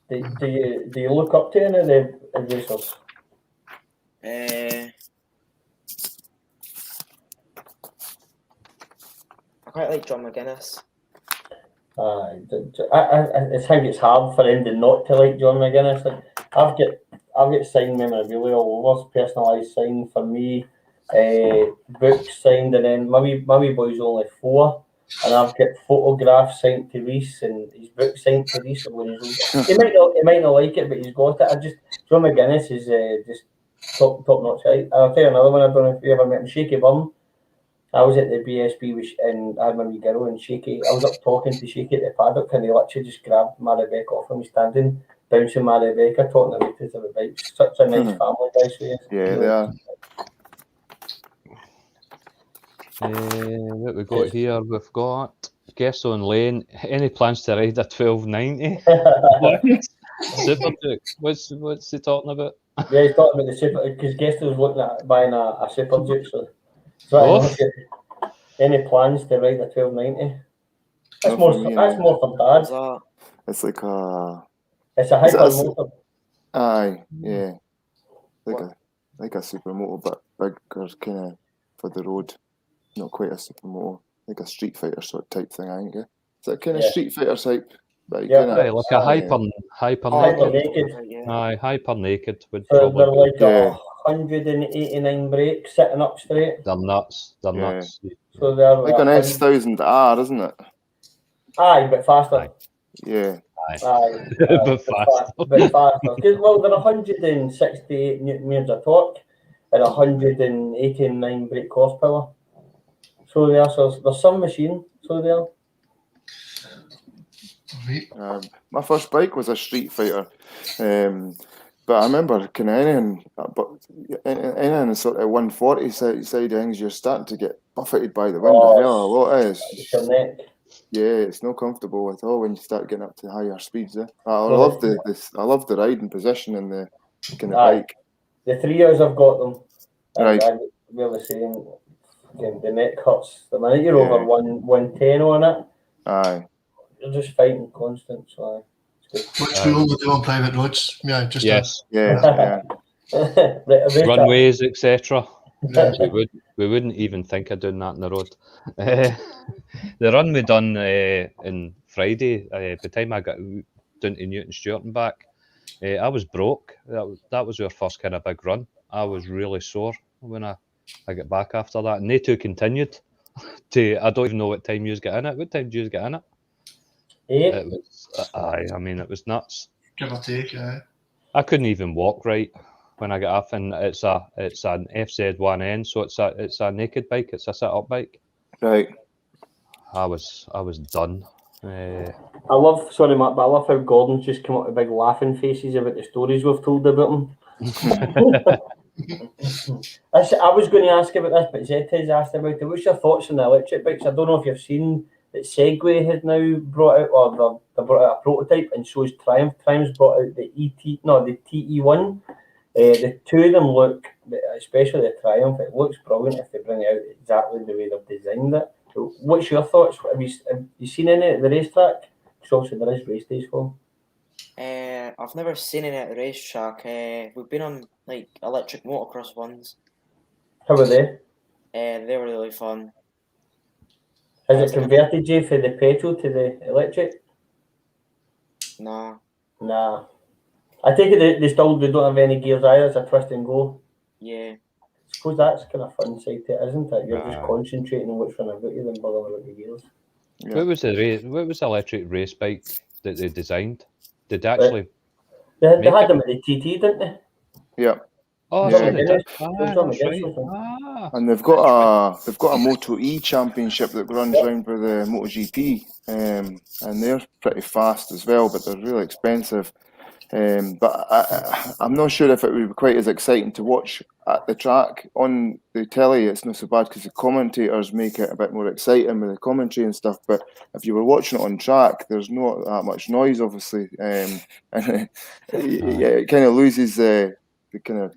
Speaker 4: Do you look up to any of the racers?
Speaker 3: I quite like John McGuinness.
Speaker 4: I think it's hard for anybody not to like John McGuinness. Like, I've got signed memorabilia all over, personalised signed for me, books signed, and then my wee boy's only 4, and I've got photographs signed to Reese and his book signed to Reese. He might not like it, but he's got it. John McGuinness is just top notch. Right? I'll tell you another one. I don't know if you ever met him, Shaky Bum. I was at the BSB and I had my wee girl and Shaky. I was up talking to Shaky at the paddock and he literally just grabbed my Rebecca off him, standing, bouncing my Rebecca, talking about it to the bike. Such a nice family, guys.
Speaker 5: Yeah, they are.
Speaker 1: What we got here? We've got Guesson Lane. Any plans to ride a 1290? Super Duke. What's he talking about?
Speaker 4: Yeah, he's talking about the Super, because Guesson was looking at buying a Super Duke. So any plans to ride a 1290? That's more for Dad.
Speaker 5: It's like a.
Speaker 4: It's a hyper motor.
Speaker 5: Aye, yeah. Like a supermoto, but bigger kind of for the road. Not quite a supermoto, like a Street Fighter sort of type thing, I think. It's a kind of Street Fighter type. But
Speaker 1: like a hyper
Speaker 4: naked.
Speaker 1: Aye, hyper naked would
Speaker 4: so probably. They're like 189 brakes sitting up straight.
Speaker 1: They're nuts. They're nuts.
Speaker 5: So they're like an S1000R, isn't it?
Speaker 4: Aye, but faster.
Speaker 1: Aye.
Speaker 5: Yeah.
Speaker 1: Aye. But faster.
Speaker 4: But faster. Well, they're 168 newton meters of torque and 189 brake horsepower. So there's some machine. So there.
Speaker 5: My first bike was a Street Fighter. But I remember kind of anything sort of 140 side of things, you're starting to get buffeted by the wind.
Speaker 4: Oh,
Speaker 5: A hell of a lot.
Speaker 4: it's your neck.
Speaker 5: Yeah, it's not comfortable at all when you start getting up to higher speeds. I
Speaker 4: Well,
Speaker 5: love I love the riding position and the kind of
Speaker 4: Aye.
Speaker 5: bike.
Speaker 4: The 3 years I've got them,
Speaker 5: Right.
Speaker 4: I we're the same. Again, the neck hurts. The minute you're
Speaker 5: Yeah.
Speaker 4: over 110 on it,
Speaker 5: Aye.
Speaker 4: you're just fighting constant. So it's
Speaker 6: Which we only do on private roads. Yeah, just
Speaker 1: Yes,
Speaker 5: Yeah, yeah.
Speaker 4: good.
Speaker 1: runways, etc.
Speaker 6: Yeah.
Speaker 1: We wouldn't even think of doing that on the road. The run we done in Friday, by the time I got down to Newton Stewart and back, I was broke. That was our first kind of big run. I was really sore when I got back after that. And they two continued to, I don't even know what time you get in it. What time did you get in it?
Speaker 4: 8.
Speaker 1: It was, I mean, it was nuts.
Speaker 6: Give or take,
Speaker 1: I couldn't even walk right when I got off, and it's an FZ1N, so it's a naked bike. It's a sit-up bike.
Speaker 5: Right.
Speaker 1: I was done.
Speaker 4: I love, sorry Mark, but I love how Gordon's just come up with big laughing faces about the stories we've told about him. I was going to ask about this, but Zette's asked about it. What's your thoughts on the electric bikes? I don't know if you've seen that Segway has now brought out, or they brought out a prototype, and so has Triumph. Triumph's brought out the the TE1. The two of them look, especially the Triumph, it looks brilliant if they bring it out exactly the way they've designed it. What's your thoughts? Have you seen any at the racetrack? Because obviously there is race days for them.
Speaker 3: I've never seen any at the racetrack. We've been on like electric motocross ones.
Speaker 4: How are they?
Speaker 3: They were really fun.
Speaker 4: Has it converted you from the petrol to the electric?
Speaker 3: Nah.
Speaker 4: Nah. I take it they don't have any gears either. It's a twist and go.
Speaker 3: Yeah.
Speaker 4: I suppose that's kind of fun side to it, isn't it? You're just
Speaker 1: Aye.
Speaker 4: concentrating on what's running about you than bothering about the gears.
Speaker 5: Yeah.
Speaker 1: What was the electric race bike that they designed? Did they actually?
Speaker 4: They
Speaker 1: Make
Speaker 4: had
Speaker 1: it?
Speaker 4: them at the TT, didn't they?
Speaker 5: Yeah.
Speaker 1: Oh,
Speaker 5: Yeah.
Speaker 1: so they did.
Speaker 4: Those
Speaker 1: Ah,
Speaker 4: are
Speaker 1: that's
Speaker 4: my
Speaker 1: right.
Speaker 4: guesses.
Speaker 1: Ah,
Speaker 5: And they've got a Moto E championship that runs round for the MotoGP, and they're pretty fast as well, but they're really expensive. But I'm not sure if it would be quite as exciting to watch at the track. On the telly, it's not so bad because the commentators make it a bit more exciting with the commentary and stuff. But if you were watching it on track, there's not that much noise, obviously, and it kind of loses the kind of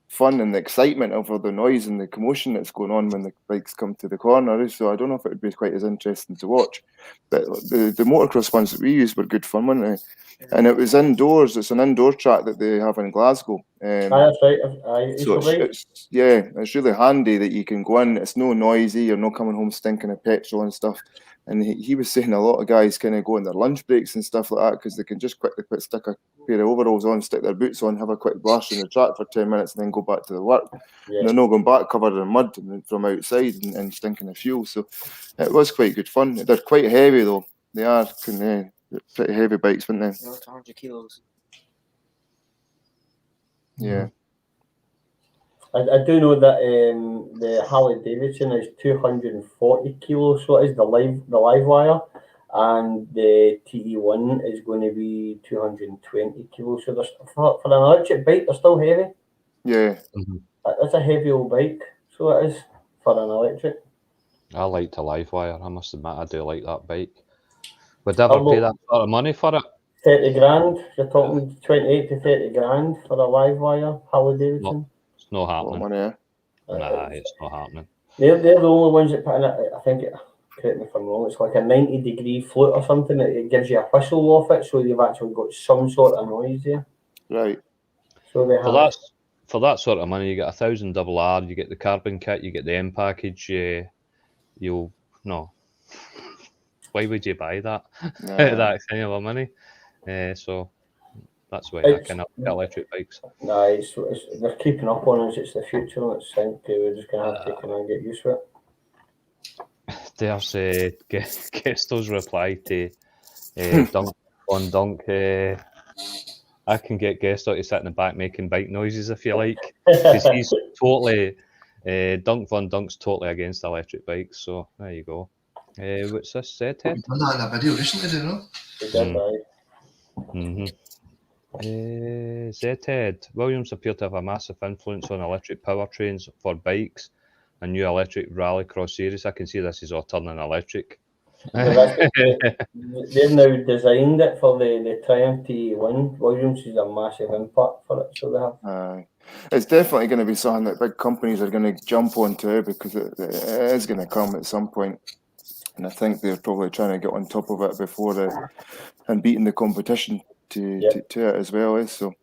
Speaker 5: fun and the excitement over the noise and the commotion that's going on when the bikes come to the corner. So I don't know if it would be quite as interesting to watch. But the motocross ones that we used were good fun, weren't they? And it was indoors. It's an indoor track that they have in Glasgow.
Speaker 4: That's right.
Speaker 5: So it's really handy that you can go in. It's no noisy. You're not coming home stinking of petrol and stuff. And he was saying a lot of guys kind of go in their lunch breaks and stuff like that because they can just quickly stick a pair of overalls on, stick their boots on, have a quick blast on the track for 10 minutes and then go back to the work.
Speaker 4: Yeah.
Speaker 5: And they're not going back covered in mud from outside and stinking of fuel. So it was quite good fun. They're quite heavy though. They are pretty heavy bikes, weren't they?
Speaker 3: They're 100 kilos.
Speaker 5: Yeah.
Speaker 4: I do know that the Harley Davidson is 240 kilos, so it is the live wire, and the TE1 is going to be 220 kilos. So for an electric bike, they're still heavy.
Speaker 5: Yeah.
Speaker 4: That's a heavy old bike, so it is for an electric.
Speaker 1: I liked a live wire. I must admit, I do like that bike. Would I ever pay that sort of money for it?
Speaker 4: 30 grand. You're talking 28 to 30 grand for a live wire Harley Davidson.
Speaker 1: It's not happening.
Speaker 5: Money, yeah.
Speaker 1: Nah, it's not happening.
Speaker 4: They're the only ones that put in it. I think, correct me if I'm wrong, it's like a 90-degree float or something. It gives you a whistle off it, so you've actually got some sort of noise there.
Speaker 5: Right.
Speaker 4: So they have.
Speaker 1: For that sort of money, you get 1,000 RR, you get the carbon kit, you get the M package. Why would you buy that? That kind of money. So that's why I kind of get electric bikes.
Speaker 4: Nah, they're keeping up on us. It's the future. Let's think. We're just going to have to come and get used to it.
Speaker 1: There's Gesto's reply to Dunk on Dunk. I can get Gesto to sit in the back making bike noises if you like, because he's totally Dunk Von Dunk's totally against electric bikes. So there you go. What's this said, Ted?
Speaker 6: We've done that in a video recently, didn't we?
Speaker 4: We did,
Speaker 1: Zed, Williams appear to have a massive influence on electric powertrains for bikes and new electric rallycross series. I can see this is all turning electric.
Speaker 4: They've now designed it for the Triumph TE1. Williams is a massive impact for it, so they have.
Speaker 5: It's definitely going to be something that big companies are going to jump onto because it is going to come at some point. And I think they're probably trying to get on top of it before and beating the competition to it as well. So,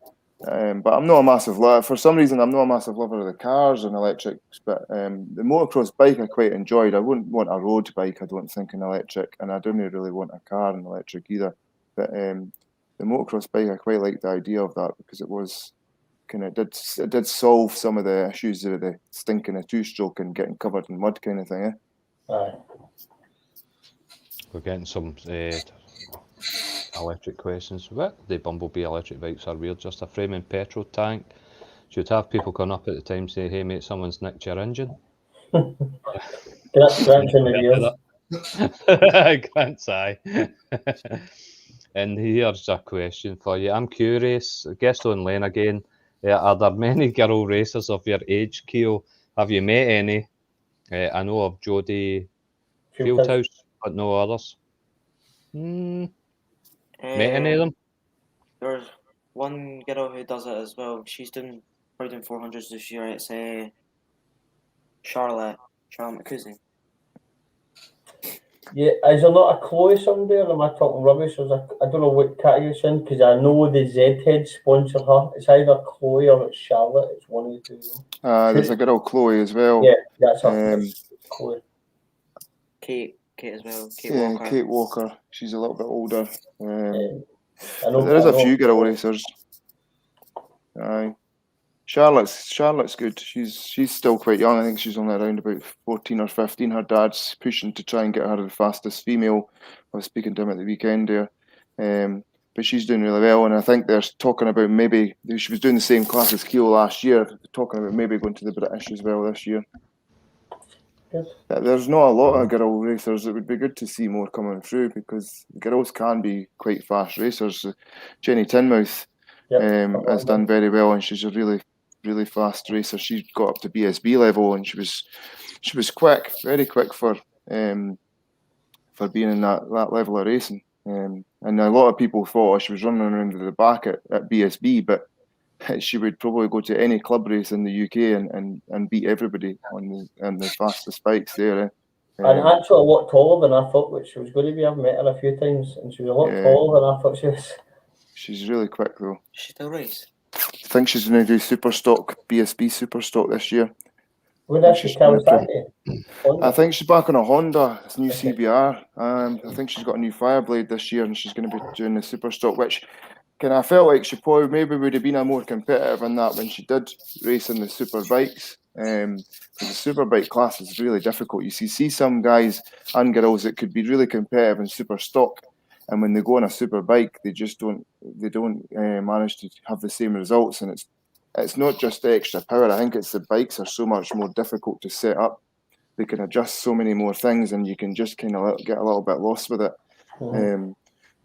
Speaker 5: but I'm not a massive lover. For some reason, I'm not a massive lover of the cars and electrics. But the motocross bike I quite enjoyed. I wouldn't want a road bike, I don't think, in electric, and I don't really want a car in electric either. But the motocross bike, I quite liked the idea of that because it was it did solve some of the issues of the stinking of two-stroke and getting covered in mud kind of thing.
Speaker 4: Aye.
Speaker 1: We're getting some electric questions. What? The Bumblebee electric bikes are weird. Just a framing petrol tank. Should have people come up at the time say, "Hey mate, someone's nicked your engine."
Speaker 4: Grant's in the ears.
Speaker 1: Grant's eye. And here's a question for you. I'm curious. Guest on Lane again. Are there many girl racers of your age, Keo? Have you met any? I know of Jodie Fieldhouse, but no others. Met any of them?
Speaker 3: There's one girl who does it as well. She's doing 400s this year. It's Charlotte McCusick.
Speaker 4: Yeah, is there not a Chloe somewhere? Or am I talking rubbish? I don't know what category it's in because I know the Z-Head sponsor her. It's either Chloe or it's Charlotte. It's one of the two.
Speaker 5: There's a girl Chloe as well.
Speaker 4: Yeah, that's her. Chloe.
Speaker 3: Kate as well.
Speaker 5: Walker. Kate Walker. She's a little bit older.
Speaker 4: I know,
Speaker 5: there is a few girl racers. Aye. Charlotte's good. She's still quite young. I think she's only around about 14 or 15. Her dad's pushing to try and get her the fastest female. I was speaking to him at the weekend there. But she's doing really well, and I think they're talking about maybe she was doing the same class as Keo last year. Talking about maybe going to the British as well this year.
Speaker 4: Good.
Speaker 5: There's not a lot of girl racers. It would be good to see more coming through because girls can be quite fast racers. Jenny Tinmouth has done very well, and she's a really fast racer. She got up to BSB level, and she was quick, very quick for being in that level of racing. And a lot of people thought she was running around the back at BSB, but she would probably go to any club race in the UK and beat everybody on the fastest bikes there.
Speaker 4: And actually a lot taller than I thought, which she was going to be. I've met her a few times, and she was a lot taller than I thought she was. She's
Speaker 5: really quick though.
Speaker 3: She still race?
Speaker 5: I think she's going to do BSB Superstock this year.
Speaker 4: Would that be Kawasaki?
Speaker 5: I think she's back on a Honda. It's a new CBR. I think she's got a new Fireblade this year, and she's going to be doing the Superstock, which I felt like she probably maybe would have been a more competitive in that when she did race in the super bikes. The superbike class is really difficult. You see some guys and girls that could be really competitive in super stock, and when they go on a super bike, they just don't manage to have the same results. And it's not just the extra power. I think it's the bikes are so much more difficult to set up. They can adjust so many more things, and you can just kind of get a little bit lost with it. And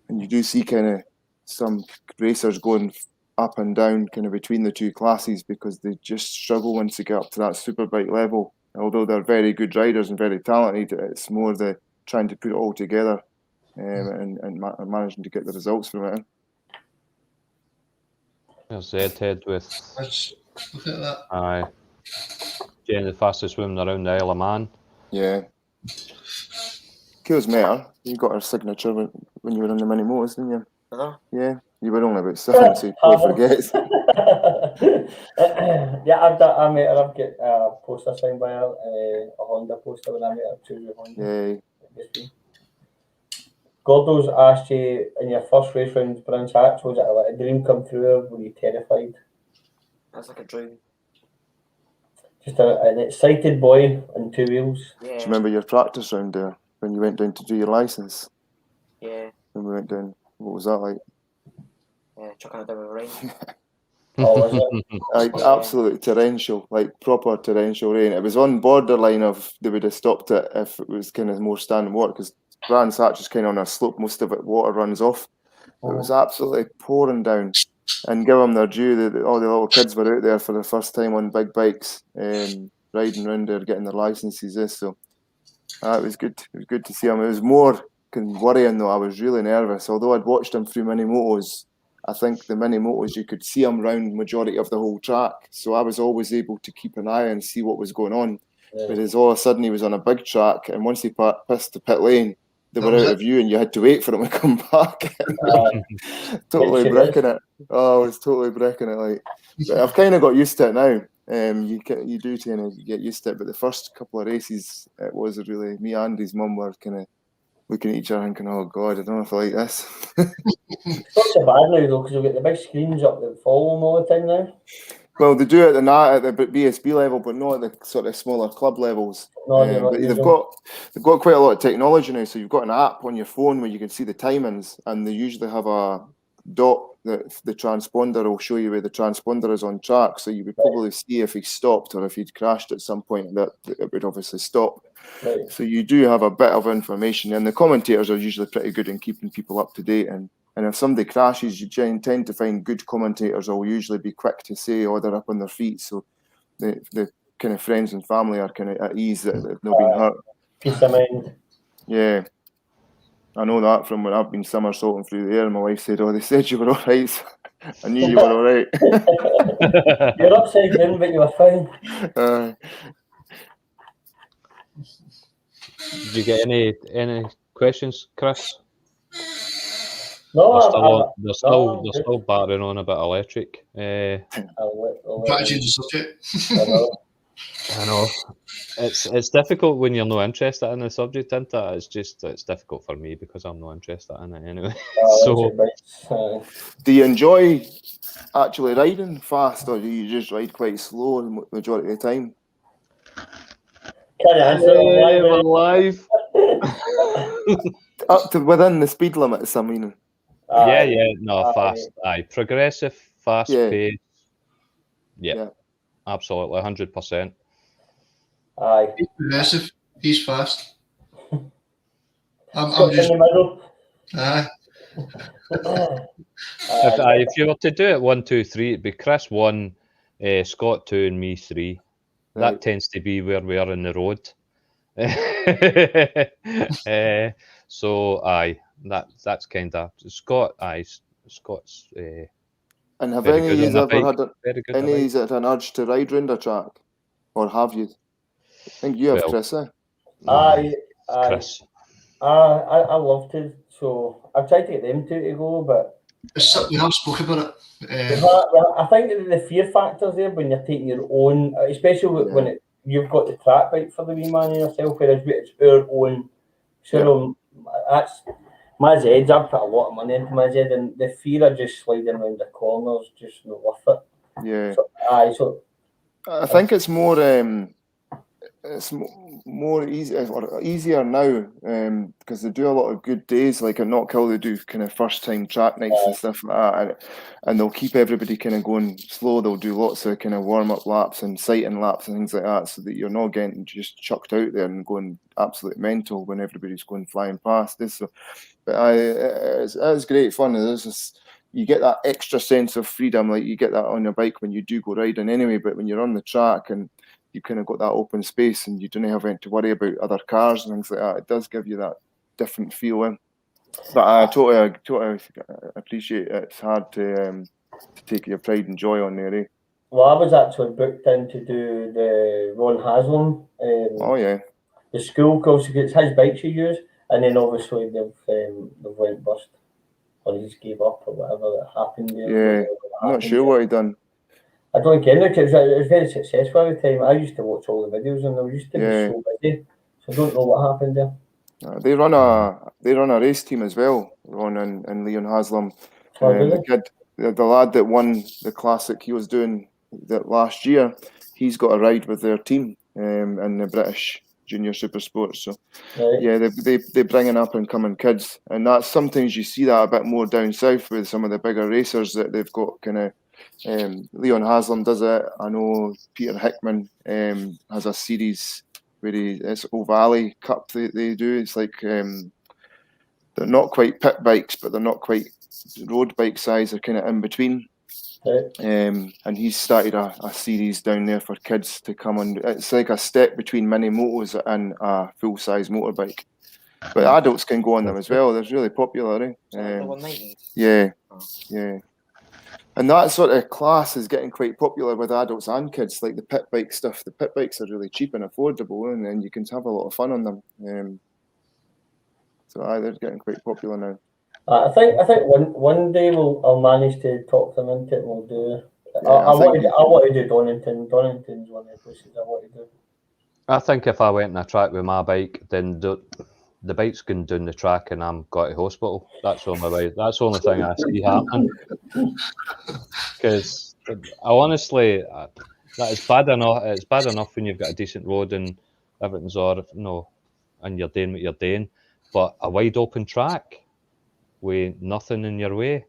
Speaker 5: you do see kind of some racers going up and down kind of between the two classes because they just struggle once they get up to that superbike level. Although they're very good riders and very talented, it's more the trying to put it all together and managing to get the results from it.
Speaker 1: There's Z-Head with...
Speaker 6: Look at that.
Speaker 1: Aye. Jenny, the fastest woman around the Isle of Man.
Speaker 5: Yeah. Keo's met her. You got her signature when you were on the mini motors, didn't you? Yeah, you were only about 7, so you probably forget.
Speaker 4: Yeah, I met her. I've got a poster signed by her, a Honda poster when I met her too. Honda. Yeah. Gordo's asked you in your first race round Branch Hatch, was it like a dream come true or were you terrified?
Speaker 3: That's like a dream.
Speaker 4: Just an excited boy on two wheels.
Speaker 5: Yeah. Do you remember your practice round there when you went down to do your licence?
Speaker 3: Yeah.
Speaker 5: When we went down. What was that like?
Speaker 3: Yeah, chucking it down with rain.
Speaker 4: Oh, was it?
Speaker 5: Like absolute torrential, like proper torrential rain. It was on borderline of they would have stopped it if it was kind of more standing water because Brands Hatch is kind of on a slope. Most of it water runs off. It was absolutely pouring down. and give them their due. All the little kids were out there for the first time on big bikes, riding around there, getting their licenses. So it was good. It was good to see them. It was more worrying though. I was really nervous. Although I'd watched them through mini motos, I think the mini motos you could see them round majority of the whole track. So I was always able to keep an eye and see what was going on. Yeah. Whereas all of a sudden he was on a big track, and once he pissed the pit lane, they were out of view, and you had to wait for him to come back. Totally breaking it. Oh, I was totally breaking it. Like, but I've kind of got used to it now. You do kind of get used to it, but the first couple of races, it was really me and his mum were kind of looking at each other thinking, "Oh God, I don't know if I like this."
Speaker 4: It's not so bad now though, because you've got the big screens up that follow them all the time now.
Speaker 5: Well, they do it at the BSB level, but not at the sort of smaller club levels.
Speaker 4: No,
Speaker 5: but they've got quite a lot of technology now. So you've got an app on your phone where you can see the timings, and they usually have a dot that the transponder will show you where the transponder is on track. So you would probably see if he stopped or if he'd crashed at some point. That it would obviously stop. Right. So you do have a bit of information, and the commentators are usually pretty good in keeping people up to date. And if somebody crashes, you tend to find good commentators will usually be quick to say, "Oh, they're up on their feet." So the kind of friends and family are kind of at ease that they've not been hurt.
Speaker 4: Peace of mind.
Speaker 5: Yeah. I know that from when I've been somersaulting through the air. My wife said, "Oh, they said you were all right." So I knew you were all right.
Speaker 4: You're upside down, but you were fine.
Speaker 1: Did you get any questions, Chris?
Speaker 4: No,
Speaker 1: they're still battering on about electric.
Speaker 6: Try to change the subject.
Speaker 1: I know. It's difficult when you're not interested in the subject, isn't it? It's difficult for me because I'm not interested in it anyway. So,
Speaker 5: do you enjoy actually riding fast, or do you just ride quite slow the majority of the time?
Speaker 4: Can I answer
Speaker 1: we're live.
Speaker 5: Up to within the speed limits, I mean.
Speaker 1: Fast. Progressive, fast pace. Yeah, absolutely, 100%.
Speaker 6: Aye. He's progressive. He's fast.
Speaker 4: I'm just in the middle.
Speaker 1: If you were to do it 1, 2, 3, it'd be Chris 1, Scott 2, and me 3. Right. That tends to be where we are in the road. So that's kind of Scott. Scott's.
Speaker 5: And have any of you ever had an urge to ride round a track, or have you? I think you have, Chris.
Speaker 1: Chris.
Speaker 4: I love to, so I've tried to get them two to go, but
Speaker 6: we have spoken about it.
Speaker 4: I think the fear factors there when you're taking your own, especially when you've got the track bike for the wee man yourself, whereas it's our own. So that's my Zeds. I've put a lot of money into my Zed, and the fear of just sliding around the corners just not worth it.
Speaker 5: Yeah.
Speaker 4: So
Speaker 5: I think it's more. It's more easier now because they do a lot of good days. Like at Knockhill, they do kind of first time track nights and stuff like that, and they'll keep everybody kind of going slow. They'll do lots of kind of warm up laps and sighting laps and things like that, so that you're not getting just chucked out there and going absolutely mental when everybody's going flying past this. So, but it's great fun. You get that extra sense of freedom, like you get that on your bike when you do go riding anyway. But when you're on the track and you kind of got that open space and you don't have to worry about other cars and things like that, it does give you that different feeling. But I totally appreciate it. It's hard to take your pride and joy on there, eh?
Speaker 4: Well, I was actually booked in to do the Ron Haslam. The school course, it's his bikes you use, and then obviously they've went bust, or he just gave up or whatever that happened there.
Speaker 5: Yeah, I'm not sure what he done.
Speaker 4: I don't get it. It was very successful at the time. I used to watch all the videos, and they used to be so busy. So I don't know what happened there.
Speaker 5: They run a race team as well, Ron and Leon Haslam. The lad that won the classic he was doing that last year, he's got a ride with their team in the British Junior Supersport. So they bring in up and coming kids, and that's sometimes you see that a bit more down south with some of the bigger racers that they've got kind of. Leon Haslam does it. I know Peter Hickman has a series where it's O'Valley Cup they do. It's like they're not quite pit bikes, but they're not quite road bike size. They're kind of in between.
Speaker 4: Right.
Speaker 5: And he's started a series down there for kids to come on. It's like a step between mini motos and a full-size motorbike. But adults can go on them as well. They're really popular. Yeah, yeah. And that sort of class is getting quite popular with adults and kids, like the pit bike stuff. The pit bikes are really cheap and affordable, and then you can have a lot of fun on them. So they're getting quite popular now.
Speaker 4: I think one day I'll manage to talk them into it. We'll do.
Speaker 5: Yeah,
Speaker 4: I want to do Donington. Donington's one of the places I want to do.
Speaker 1: I think if I went on a track with my bike, then the bike's going down the track and I'm got to hospital. That's the only way. That's the only thing I see happening. Because honestly, that is bad enough. It's bad enough when you've got a decent road and everything's and you're doing what you're doing. But a wide open track with nothing in your way,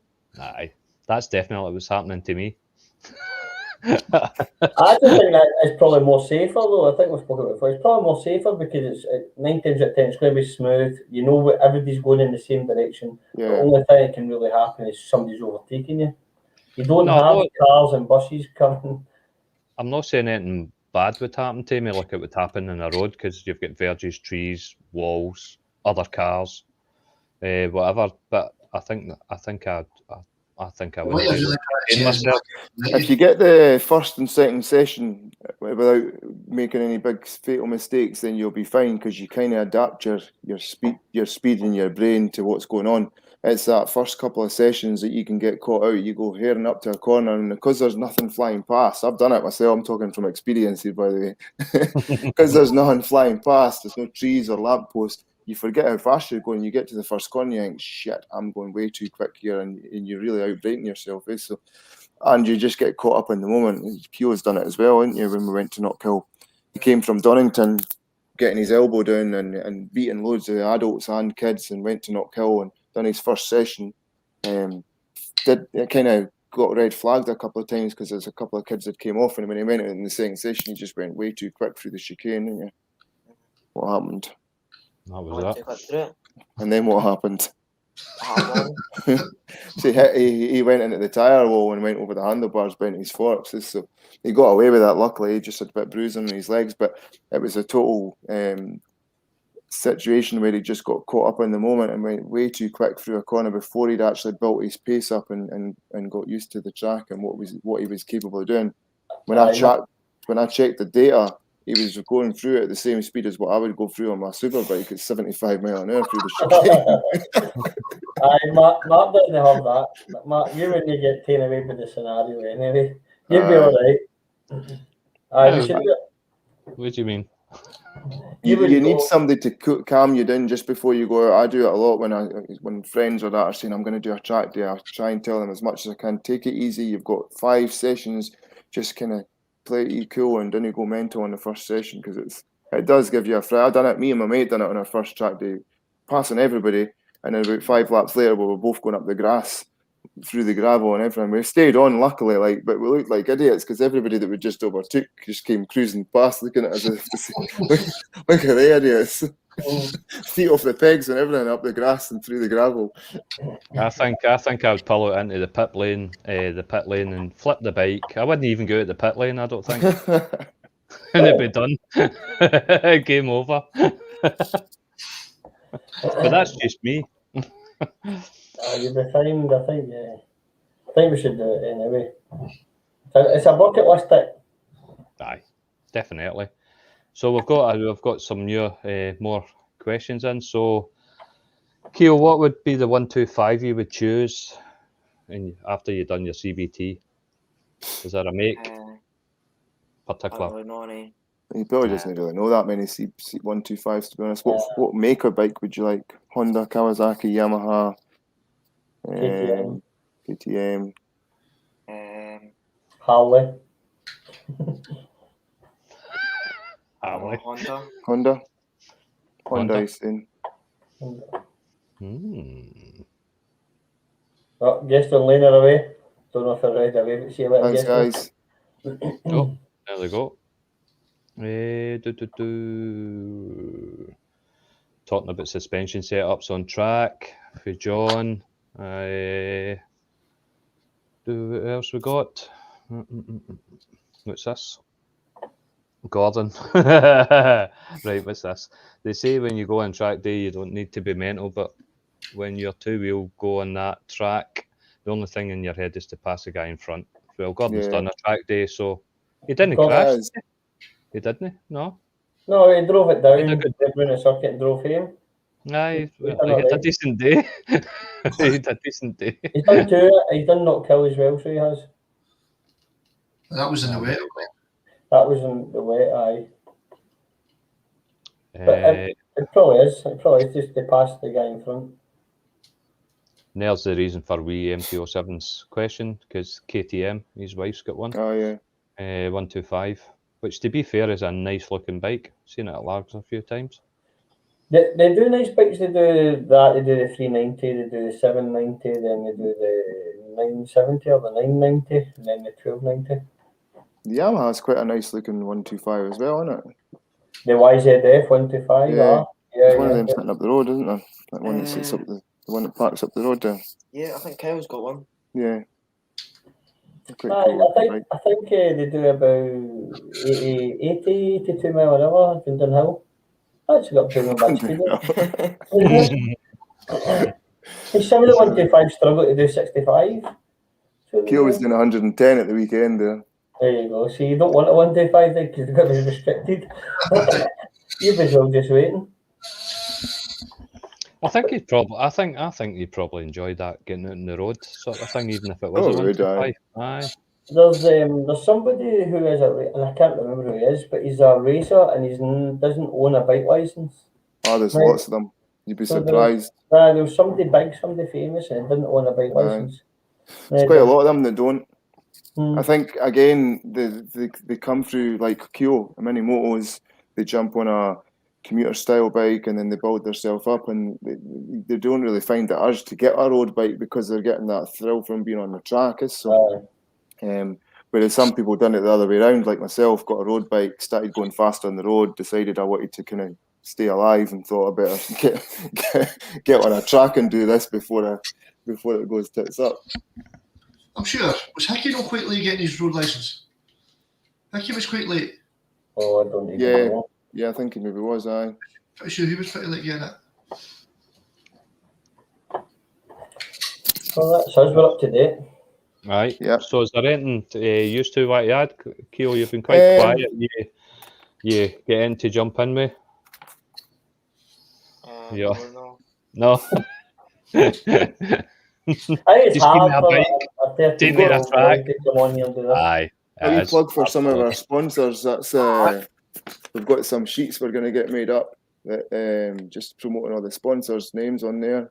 Speaker 1: that's definitely what's happening to me.
Speaker 4: I actually think that is probably more safer though. I think we've spoken about it before. It's probably more safer because it's 9 times out of 10 it's going to be smooth. You know everybody's going in the same direction.
Speaker 5: Yeah.
Speaker 4: The only thing that can really happen is somebody's overtaking you. You don't have cars and buses coming.
Speaker 1: I'm not saying anything bad would happen to me like it would happen in a road because you've got verges, trees, walls, other cars, whatever. But I think I would myself.
Speaker 5: If you get the first and second session without making any big fatal mistakes, then you'll be fine because you kind of adapt your speed in your brain to what's going on. It's that first couple of sessions that you can get caught out. You go hearing up to a corner, and because there's nothing flying past, I've done it myself. I'm talking from experience here, by the way. Because there's nothing flying past, there's no trees or lampposts. You forget how fast you're going. You get to the first corner, you think, shit, I'm going way too quick here, and you're really outbraking yourself. And you just get caught up in the moment. Keo's done it as well, didn't you, when we went to Knockhill? He came from Donington, getting his elbow down and beating loads of adults and kids, and went to Knockhill and done his first session. It kind of got red flagged a couple of times because there's a couple of kids that came off, and when he went in the second session, he just went way too quick through the chicane, didn't you? What happened?
Speaker 1: That was that.
Speaker 5: And then what happened? So he went into the tyre wall and went over the handlebars, bent his forks. So he got away with that. Luckily, he just had a bit of bruising in his legs, but it was a total situation where he just got caught up in the moment and went way too quick through a corner before he'd actually built his pace up and got used to the track and what he was capable of doing. When I checked the data, he was going through it at the same speed as what I would go through on my superbike at 75 miles an hour through the chicane.
Speaker 4: Mark doesn't have that. Mark, you wouldn't get taken away with the scenario anyway. You'd be all right.
Speaker 1: What do you mean?
Speaker 5: You need somebody to calm you down just before you go out. I do it a lot when friends or that are saying I'm going to do a track day. I try and tell them as much as I can. Take it easy. You've got 5 sessions. Just kind of play it cool and don't go mental on the first session because it does give you a fright. I done it. Me and my mate done it on our first track day, passing everybody, and then about 5 laps later we were both going up the grass through the gravel and everything. We stayed on luckily, but we looked like idiots because everybody that we just overtook just came cruising past, looking at us as if to say, look at the idiots. Feet off the pegs and everything up the grass and through the gravel.
Speaker 1: I think I would pull it into the pit lane and flip the bike. I wouldn't even go at the pit lane, I don't think. And it'd be done. Game over. But that's just me.
Speaker 4: You'll be fine, I think we should do it anyway. It's a bucket list.
Speaker 1: Aye, definitely. So we've got some new more questions in. So, Keo, what would be the 125 you would choose after you've done your CBT? Is there a make? Particular?
Speaker 5: He probably doesn't really know that many C125s, to be honest. What make or bike would you like? Honda, Kawasaki, Yamaha, KTM,
Speaker 4: Harley.
Speaker 5: Honda, he's saying.
Speaker 4: Oh, guest on lane away. Don't know if they're ready away, but see a bit.
Speaker 5: Thanks, guys.
Speaker 1: Oh, there they go. Talking about suspension setups on track for John. Who else we got? What's this? Gordon. Right, what's this? They say when you go on track day, you don't need to be mental, but when your two-wheel go on that track, the only thing in your head is to pass the guy in front. Well, Gordon's done a track day, so he didn't crash. He didn't, no?
Speaker 4: No, he drove it down,
Speaker 1: He did a good-
Speaker 4: went a circuit and drove home.
Speaker 1: Aye,
Speaker 4: He's
Speaker 1: he
Speaker 4: done
Speaker 1: had a
Speaker 4: alright.
Speaker 1: decent day. He had a decent day.
Speaker 4: He's done two, he's done not kill as well, so he has.
Speaker 6: That was in the wet.
Speaker 4: That was in the wet, aye. But it probably is. It probably is just to pass the guy in front.
Speaker 1: There's the reason for wee MT-07's question, because KTM, his wife's got one.
Speaker 5: Oh yeah.
Speaker 1: 125, which to be fair is a nice looking bike. Seen it at Largs a few times.
Speaker 4: They do nice bikes. They do that. They do the 390. They do the 790. Then they do the 970 or the 990, and then the 1290.
Speaker 5: The Yamaha has quite a nice looking 125 as well, isn't it?
Speaker 4: The YZF 125.
Speaker 5: Yeah.
Speaker 4: Yeah,
Speaker 5: There's one of them sitting up the road, isn't there? That one that sits up the one that parks up the road there.
Speaker 3: Yeah, I think Keo's got one.
Speaker 5: Yeah. Quite cool bike.
Speaker 4: I think they do about 80, 82 mile an hour in Dunhill. Actually got to bad speed. Some of the 125 struggle to do 65. So
Speaker 5: Keo was doing 110 at the weekend there.
Speaker 4: There you go. So you don't want a 125 then because you've got to be restricted. You've as well just waiting.
Speaker 1: I think you probably enjoyed that getting out on the road sort of thing, even if it was a 125. Aye.
Speaker 4: There's somebody who is and I can't remember who he is, but he's a racer and he doesn't own a bike license.
Speaker 5: Oh, there's lots of them. You'd be surprised.
Speaker 4: There was somebody big, somebody famous, and didn't own a bike license.
Speaker 5: There's quite a lot of them that don't. I think again they come through like Keo, many motos. They jump on a commuter style bike and then they build themselves up, and they don't really find the urge to get a road bike because they're getting that thrill from being on the track. So, whereas some people done it the other way around, like myself, got a road bike, started going faster on the road, decided I wanted to kind of stay alive, and thought I better get on a track and do this before it goes tits up.
Speaker 6: I'm sure. Was Hickey not quite late getting his road licence? Hickey was quite late.
Speaker 4: Oh, I don't even know.
Speaker 5: Yeah, I think he maybe was, aye.
Speaker 6: Pretty sure he was pretty late getting it.
Speaker 4: Well, that's us. We're up to date.
Speaker 1: Right.
Speaker 5: Yeah.
Speaker 1: So is there anything used to what you add? Keo, you've been quite quiet. You get in to jump in with? Yeah. No.
Speaker 4: It's hard for a
Speaker 1: 30-year-old track
Speaker 4: to come on here and do this.
Speaker 1: Aye.
Speaker 5: A wee plug for some of our sponsors. That's we've got some sheets we're going to get made up that just promoting all the sponsors' names on there.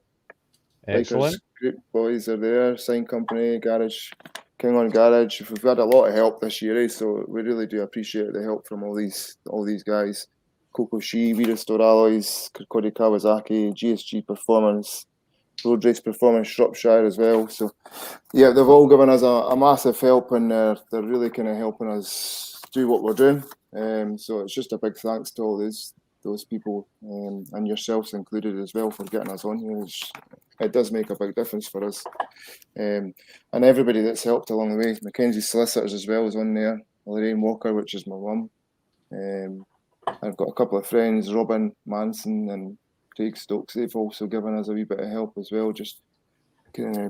Speaker 1: Excellent.
Speaker 5: Bikers Group boys are there. Sign Company, Garage, King on Garage. We've had a lot of help this year, so we really do appreciate the help from all these guys. Kokoshi, We Restore Alloys, Kirkcaldy Kawasaki, GSG Performance, Road Race Performance Shropshire as well. So yeah, they've all given us a massive help, and they're really kind of helping us do what we're doing. So it's just a big thanks to all those people, and yourselves included as well, for getting us on here. It does make a big difference for us. And everybody that's helped along the way. Mackenzie Solicitors as well is on there. Lorraine Walker, which is my mum. I've got a couple of friends, Robin Manson and Craig Stokes. They've also given us a wee bit of help as well, just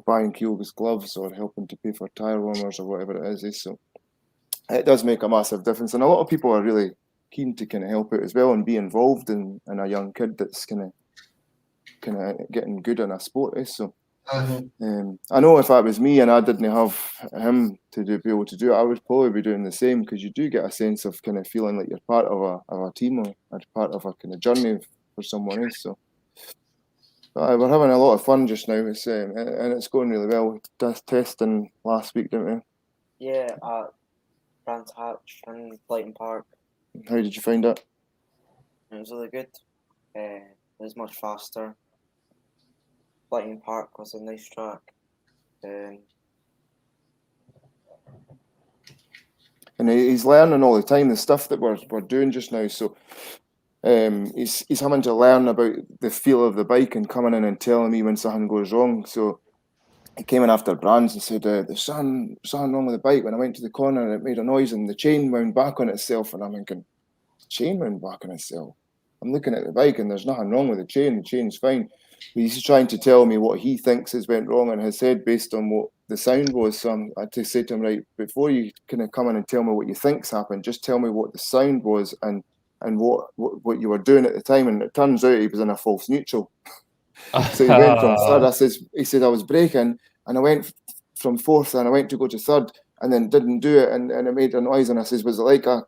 Speaker 5: buying Keo's gloves or helping to pay for tyre warmers or whatever it is. So it does make a massive difference, and a lot of people are really keen to kind of help out as well and be involved in a young kid that's kind of getting good in a sport. So I know if that was me and I didn't have him to be able to do it, I would probably be doing the same, because you do get a sense of kind of feeling like you're part of a team or part of a kind of journey for someone else. So we're having a lot of fun just now, and it's going really well. We did testing last week, didn't we?
Speaker 3: Yeah, at Brands Hatch and Blyton Park.
Speaker 5: How did you find it?
Speaker 3: It was really good. It was much faster. Blyton Park was a nice track. And
Speaker 5: he's learning all the time the stuff that we're doing just now. So he's having to learn about the feel of the bike and coming in and telling me when something goes wrong. So he came in after Brands and said, there's something wrong with the bike. When I went to the corner and it made a noise and the chain wound back on itself. And I'm thinking, chain wound back on itself? I'm looking at the bike and there's nothing wrong with the chain's fine. But he's trying to tell me what he thinks has went wrong in his head based on what the sound was. So I had to say to him, right, before you kind of come in and tell me what you think's happened, just tell me what the sound was and what you were doing at the time. And it turns out he was in a false neutral. So he went from third. He said I was braking and I went from fourth and I went to go to third and then didn't do it and it made a noise. And I says, was it like a...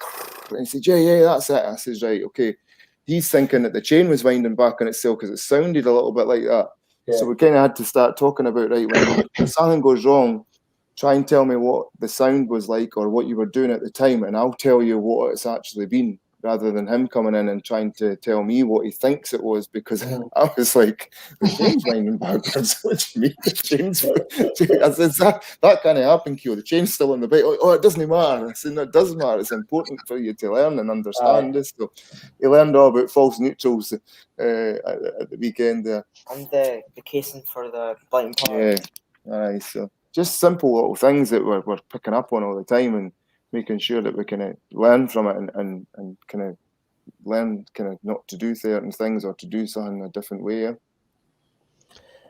Speaker 5: And he said, yeah, that's it. I says, right, okay. He's thinking that the chain was winding back on itself because it sounded a little bit like that. Yeah. So we kind of had to start talking about, right, when something goes wrong, try and tell me what the sound was like or what you were doing at the time, and I'll tell you what it's actually been, rather than him coming in and trying to tell me what he thinks it was, because I was like, the chain's winding backwards. What do you mean the chain's... I said, that can't happen, Keo. The chain's still on the bike. Oh, it doesn't matter. I said, no, it doesn't matter. It's important for you to learn and understand this. So he learned all about false neutrals at the weekend there.
Speaker 3: And the casing for the blind part.
Speaker 5: Yeah, so just simple little things that we're picking up on all the time and making sure that we can learn from it and kind of learn not to do certain things or to do something in a different way. Yeah?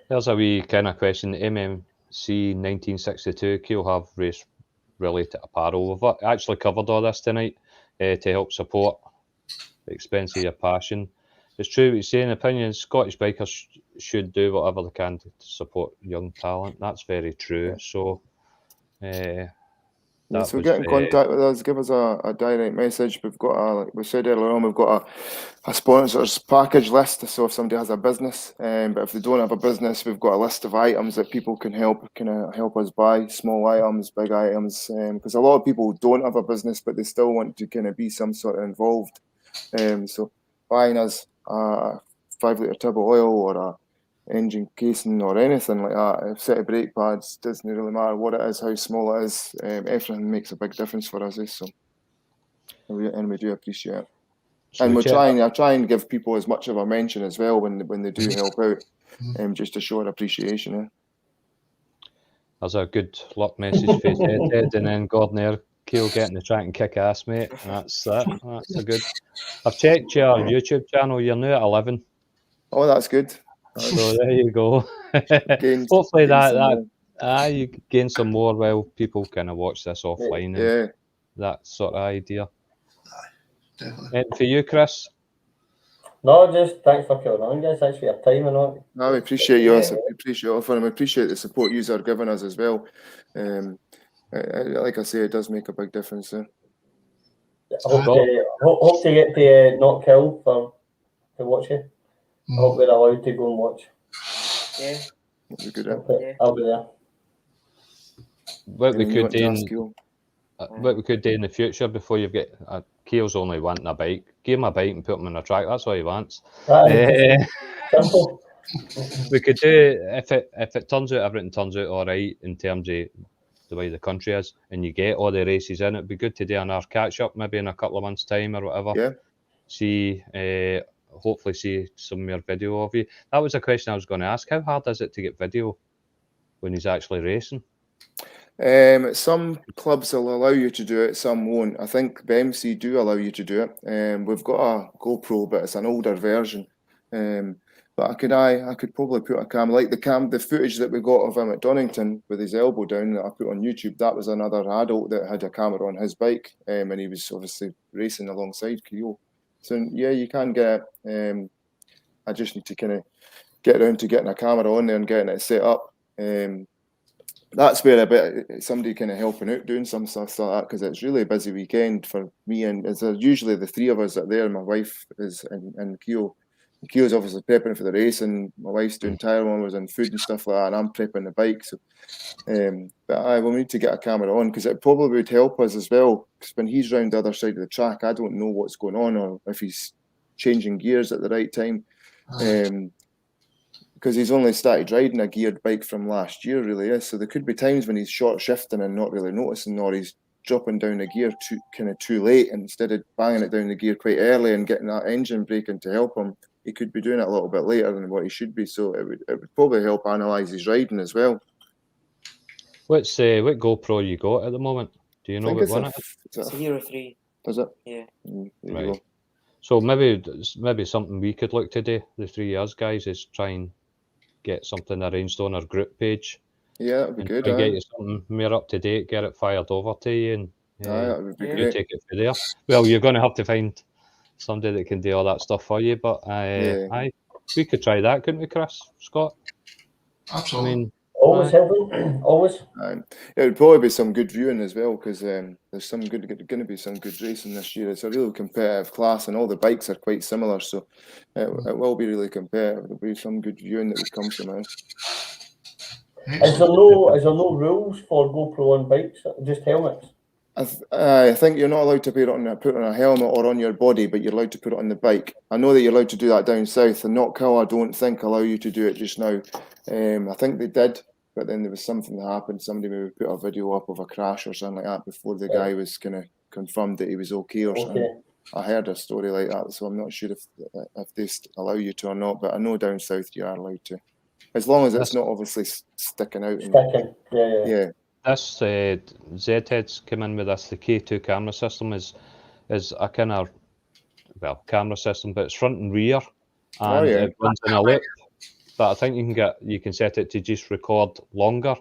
Speaker 1: There's a wee kind of question. MMC 1962, Keo have race related apparel. We've actually covered all this tonight to help support the expense of your passion. It's true what you say. In opinion, Scottish bikers should do whatever they can to support young talent. That's very true. So
Speaker 5: so get in contact with us, give us a direct message. We've got like we said earlier on, we've got a sponsors package list. So if somebody has a business, but if they don't have a business, we've got a list of items that people can help us buy, small items, big items, because a lot of people don't have a business, but they still want to kind of be some sort of involved. So buying us a 5-litre turbo oil or a engine casing or anything like that, a set of brake pads, doesn't really matter what it is, how small it is, everything makes a big difference for us. So we do appreciate it. And I try and give people as much of a mention as well when they do help out, just to show an appreciation.
Speaker 1: There's a good luck message for Ted, and then Gordon there, Keo getting the track and kick ass, mate. That's that. That's a good. I've checked your YouTube channel. You're now at 11.
Speaker 5: Oh, that's good.
Speaker 1: So there you go. Hopefully you gain some more while people kind of watch this offline.
Speaker 5: Yeah.
Speaker 1: That sort of idea.
Speaker 6: Definitely.
Speaker 1: And for you, Chris?
Speaker 4: No, just thanks for coming on, guys. Thanks for your time and all.
Speaker 5: No, we appreciate you. We appreciate offering. We appreciate the support you are giving us as well. Like I say, it does make a big difference.
Speaker 4: I hope to get to not kill to watch you. I hope we're allowed to go and watch.
Speaker 3: Yeah.
Speaker 5: That'd be good.
Speaker 4: I'll be there.
Speaker 1: What we could do in the future before you get Keo's only wanting a bike. Give him a bike and put him on a track. That's all he wants.
Speaker 4: Simple.
Speaker 1: We could do if it turns out everything turns out all right in terms of the way the country is, and you get all the races in. It'd be good to do another catch up, maybe in a couple of months' time or whatever.
Speaker 5: Yeah.
Speaker 1: See, hopefully see some more video of you. That was a question I was going to ask. How hard is it to get video when he's actually racing?
Speaker 5: Some clubs will allow you to do it, some won't. I think the MC do allow you to do it. We've got a GoPro, but it's an older version. But I could probably put a camera, like the footage that we got of him at Donington with his elbow down that I put on YouTube. That was another adult that had a camera on his bike, and he was obviously racing alongside Keo. So yeah, you can get it. I just need to kind of get around to getting a camera on there and getting it set up. That's where a bit somebody kind of helping out doing some stuff like that, because it's really a busy weekend for me, and it's usually the three of us that are there. My wife is and Keo. Keo's obviously prepping for the race, and my wife's doing tire warmers and food and stuff like that, and I'm prepping the bike. So, but we'll need to get a camera on, because it probably would help us as well. Because when he's round the other side of the track, I don't know what's going on or if he's changing gears at the right time. Because he's only started riding a geared bike from last year, really is. So there could be times when he's short shifting and not really noticing, or he's dropping down the gear too late, and instead of banging it down the gear quite early and getting that engine braking to help him, he could be doing it a little bit later than what he should be. So it would probably help analyse his riding as well.
Speaker 1: What GoPro you got at the moment? Do you know what one it is?
Speaker 3: It's a Hero 3.
Speaker 5: Does it?
Speaker 3: Yeah.
Speaker 5: There you
Speaker 1: Right.
Speaker 5: go.
Speaker 1: So maybe something we could look to do, the three of us guys, is try and get something arranged on our group page.
Speaker 5: Yeah, that'd be
Speaker 1: And
Speaker 5: good.
Speaker 1: try and get
Speaker 5: Aye.
Speaker 1: you something more up to date, get it fired over to you, and
Speaker 5: Aye, that would be
Speaker 3: Yeah.
Speaker 1: you
Speaker 5: great.
Speaker 1: take it from there. Well, you're going to have to find somebody that can do all that stuff for you, but
Speaker 5: Yeah.
Speaker 1: we could try that, couldn't we, Chris, Scott? I
Speaker 6: Absolutely.
Speaker 1: mean,
Speaker 4: Always helping, always.
Speaker 5: It would probably be some good viewing as well, because there's some going to be some good racing this year. It's a really competitive class, and all the bikes are quite similar, so it will be really competitive. There'll be some good viewing that would come from it.
Speaker 4: Is there no rules for GoPro on bikes? Just helmets?
Speaker 5: I think you're not allowed to put on a helmet or on your body, but you're allowed to put it on the bike. I know that you're allowed to do that down south, and Knockhill, I don't think, allow you to do it just now. I think they did, but then there was something that happened. Somebody maybe put a video up of a crash or something like that before the guy was kind of confirmed that he was okay or something.
Speaker 4: Okay.
Speaker 5: I heard a story like that, so I'm not sure if they allow you to or not, but I know down south you are allowed to. As long as it's not obviously sticking out.
Speaker 4: Sticking, yeah.
Speaker 1: This Z-Head's come in with this. The K2 camera system is a kind of, well, camera system, but it's front and rear, and it runs in a loop. But I think you can set it to just record longer.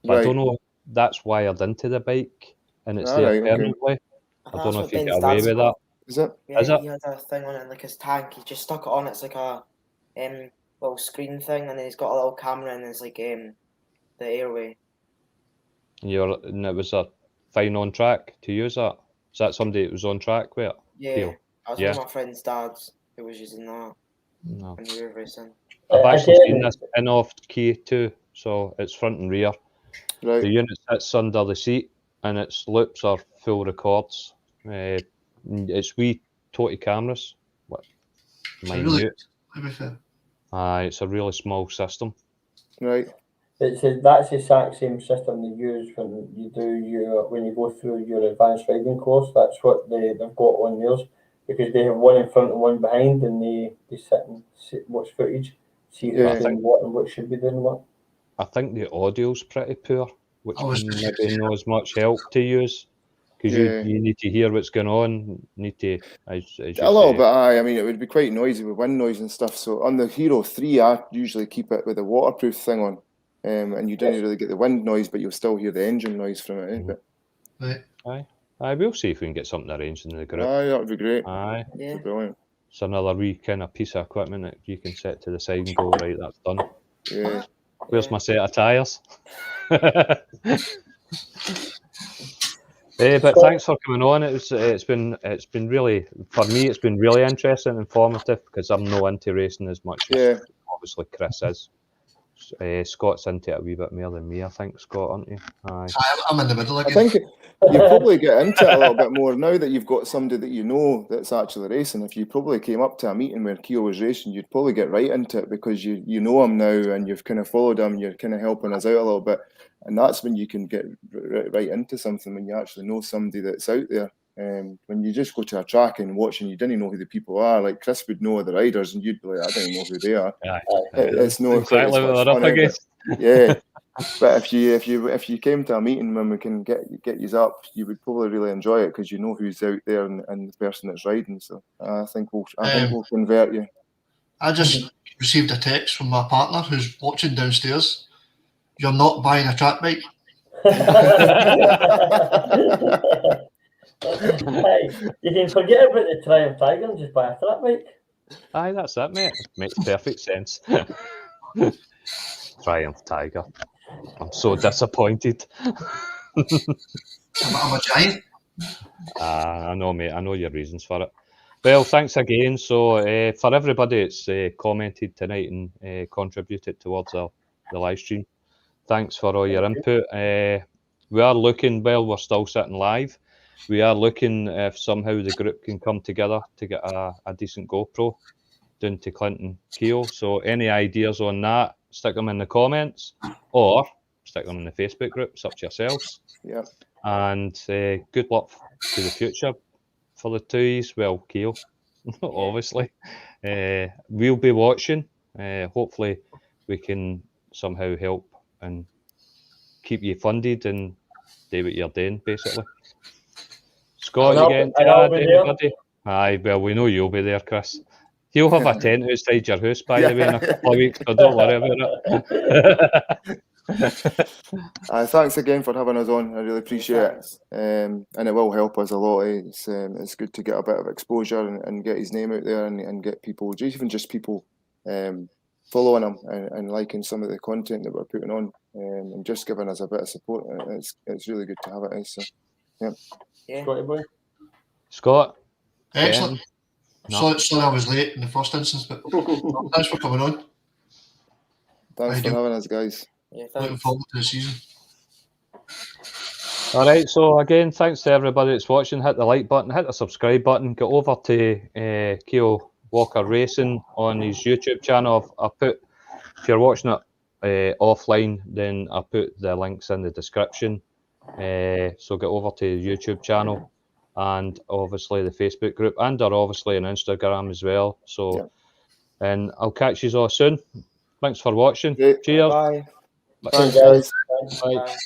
Speaker 1: But I don't know. That's wired into the bike, and it's there permanently. I don't know if you get away with that.
Speaker 5: Is it?
Speaker 3: Yeah, he had a thing on it in like his tank. He just stuck it on. It's like a little screen thing, and then he's got a little camera, and it's like the airway.
Speaker 1: And it was a fine on track to use that. Is that somebody that was on track with it?
Speaker 3: Yeah, I was one of my friend's dads who was using that.
Speaker 1: No.
Speaker 3: When we were racing.
Speaker 1: I've actually seen this in off K2, so it's front and rear.
Speaker 5: Right.
Speaker 1: The unit sits under the seat, and its loops are full records. It's wee 20 cameras. Minute. It's a really small system.
Speaker 5: Right.
Speaker 4: That's the exact same system they use when you go through your advanced riding course. That's what they've got on theirs, because they have one in front and one behind, and they sit and watch footage, see who's doing what and what should be doing what.
Speaker 1: I think the audio's pretty poor, which maybe not as much help to use, because you need to hear what's going on. Need to as you
Speaker 5: a little bit. I mean, it would be quite noisy with wind noise and stuff. So on the Hero 3, I usually keep it with a waterproof thing on. And you don't really get the wind noise, but you'll still hear the engine noise from it.
Speaker 1: Aye, we'll see if we can get something arranged in the group.
Speaker 5: Aye, that would be great.
Speaker 1: Aye,
Speaker 3: yeah,
Speaker 5: brilliant.
Speaker 1: It's another wee kind of piece of equipment that you can set to the side and go, right, that's done.
Speaker 5: Yeah.
Speaker 1: Where's my set of tyres? But thanks for coming on. It's been really, for me, it's been really interesting and informative, because I'm no into racing as much as obviously Chris is. Scott's into it a wee bit more than me, I think, Scott, aren't you? Aye.
Speaker 6: I'm in the middle again.
Speaker 5: I think you probably get into it a little bit more now that you've got somebody that you know that's actually racing. If you probably came up to a meeting where Keo was racing, you'd probably get right into it, because you know him now, and you've kind of followed him, you're kind of helping us out a little bit, and that's when you can get right into something, when you actually know somebody that's out there. When you just go to a track and watch and you didn't know who the people are, like Chris would know the riders, and you'd be like, I don't even know who they are. It's not exactly what they're up against. Yeah, but if you came to a meeting when we can get you up, you would probably really enjoy it, because you know who's out there and the person that's riding. So I think we'll convert you.
Speaker 6: I just received a text from my partner who's watching downstairs. You're not buying a track bike.
Speaker 4: Hey, you can forget about the Triumph Tiger and just buy a track bike.
Speaker 1: Aye, that's it, mate. Makes perfect sense. Triumph Tiger. I'm so disappointed.
Speaker 6: I'm a giant.
Speaker 1: I know, mate. I know your reasons for it. Well, thanks again. So, for everybody that's commented tonight and contributed towards the live stream, thanks for all your input. We are looking, we're still sitting live. We are looking if somehow the group can come together to get a decent GoPro down to Clinton Keo. So any ideas on that, stick them in the comments or stick them in the Facebook group. It's up to yourselves.
Speaker 5: Yeah.
Speaker 1: And good luck to the future for the twos. Well, Keo, obviously. We'll be watching. Hopefully we can somehow help and keep you funded and do what you're doing, basically. Scott, you
Speaker 4: I'll
Speaker 1: getting
Speaker 4: be
Speaker 1: to add
Speaker 4: there.
Speaker 1: anybody? Aye, well, we know you'll be there, Chris. He'll have a tent outside your house, by the way, in a couple of weeks, so don't worry about it.
Speaker 5: Thanks again for having us on. I really appreciate it, and it will help us a lot. It's good to get a bit of exposure and get his name out there and get people, even just people, following him and liking some of the content that we're putting on, and just giving us a bit of support. It's really good to have it. So, yeah.
Speaker 4: Scotty boy.
Speaker 1: Scott.
Speaker 6: Excellent.
Speaker 1: No.
Speaker 6: Sorry I was late in the first instance, but thanks for coming on.
Speaker 5: Thanks for having us, guys.
Speaker 3: Yeah,
Speaker 6: Looking forward to the season.
Speaker 1: All right, so again, thanks to everybody that's watching. Hit the like button, hit the subscribe button, get over to Keo Walker Racing on his YouTube channel. I put, if you're watching it offline, then I put the links in the description. So get over to the YouTube channel and obviously the Facebook group, and are obviously on Instagram as well. So, and I'll catch you all soon. Thanks for watching.
Speaker 5: Great.
Speaker 1: Cheers.
Speaker 3: Bye.
Speaker 5: Thanks, guys.
Speaker 1: Bye.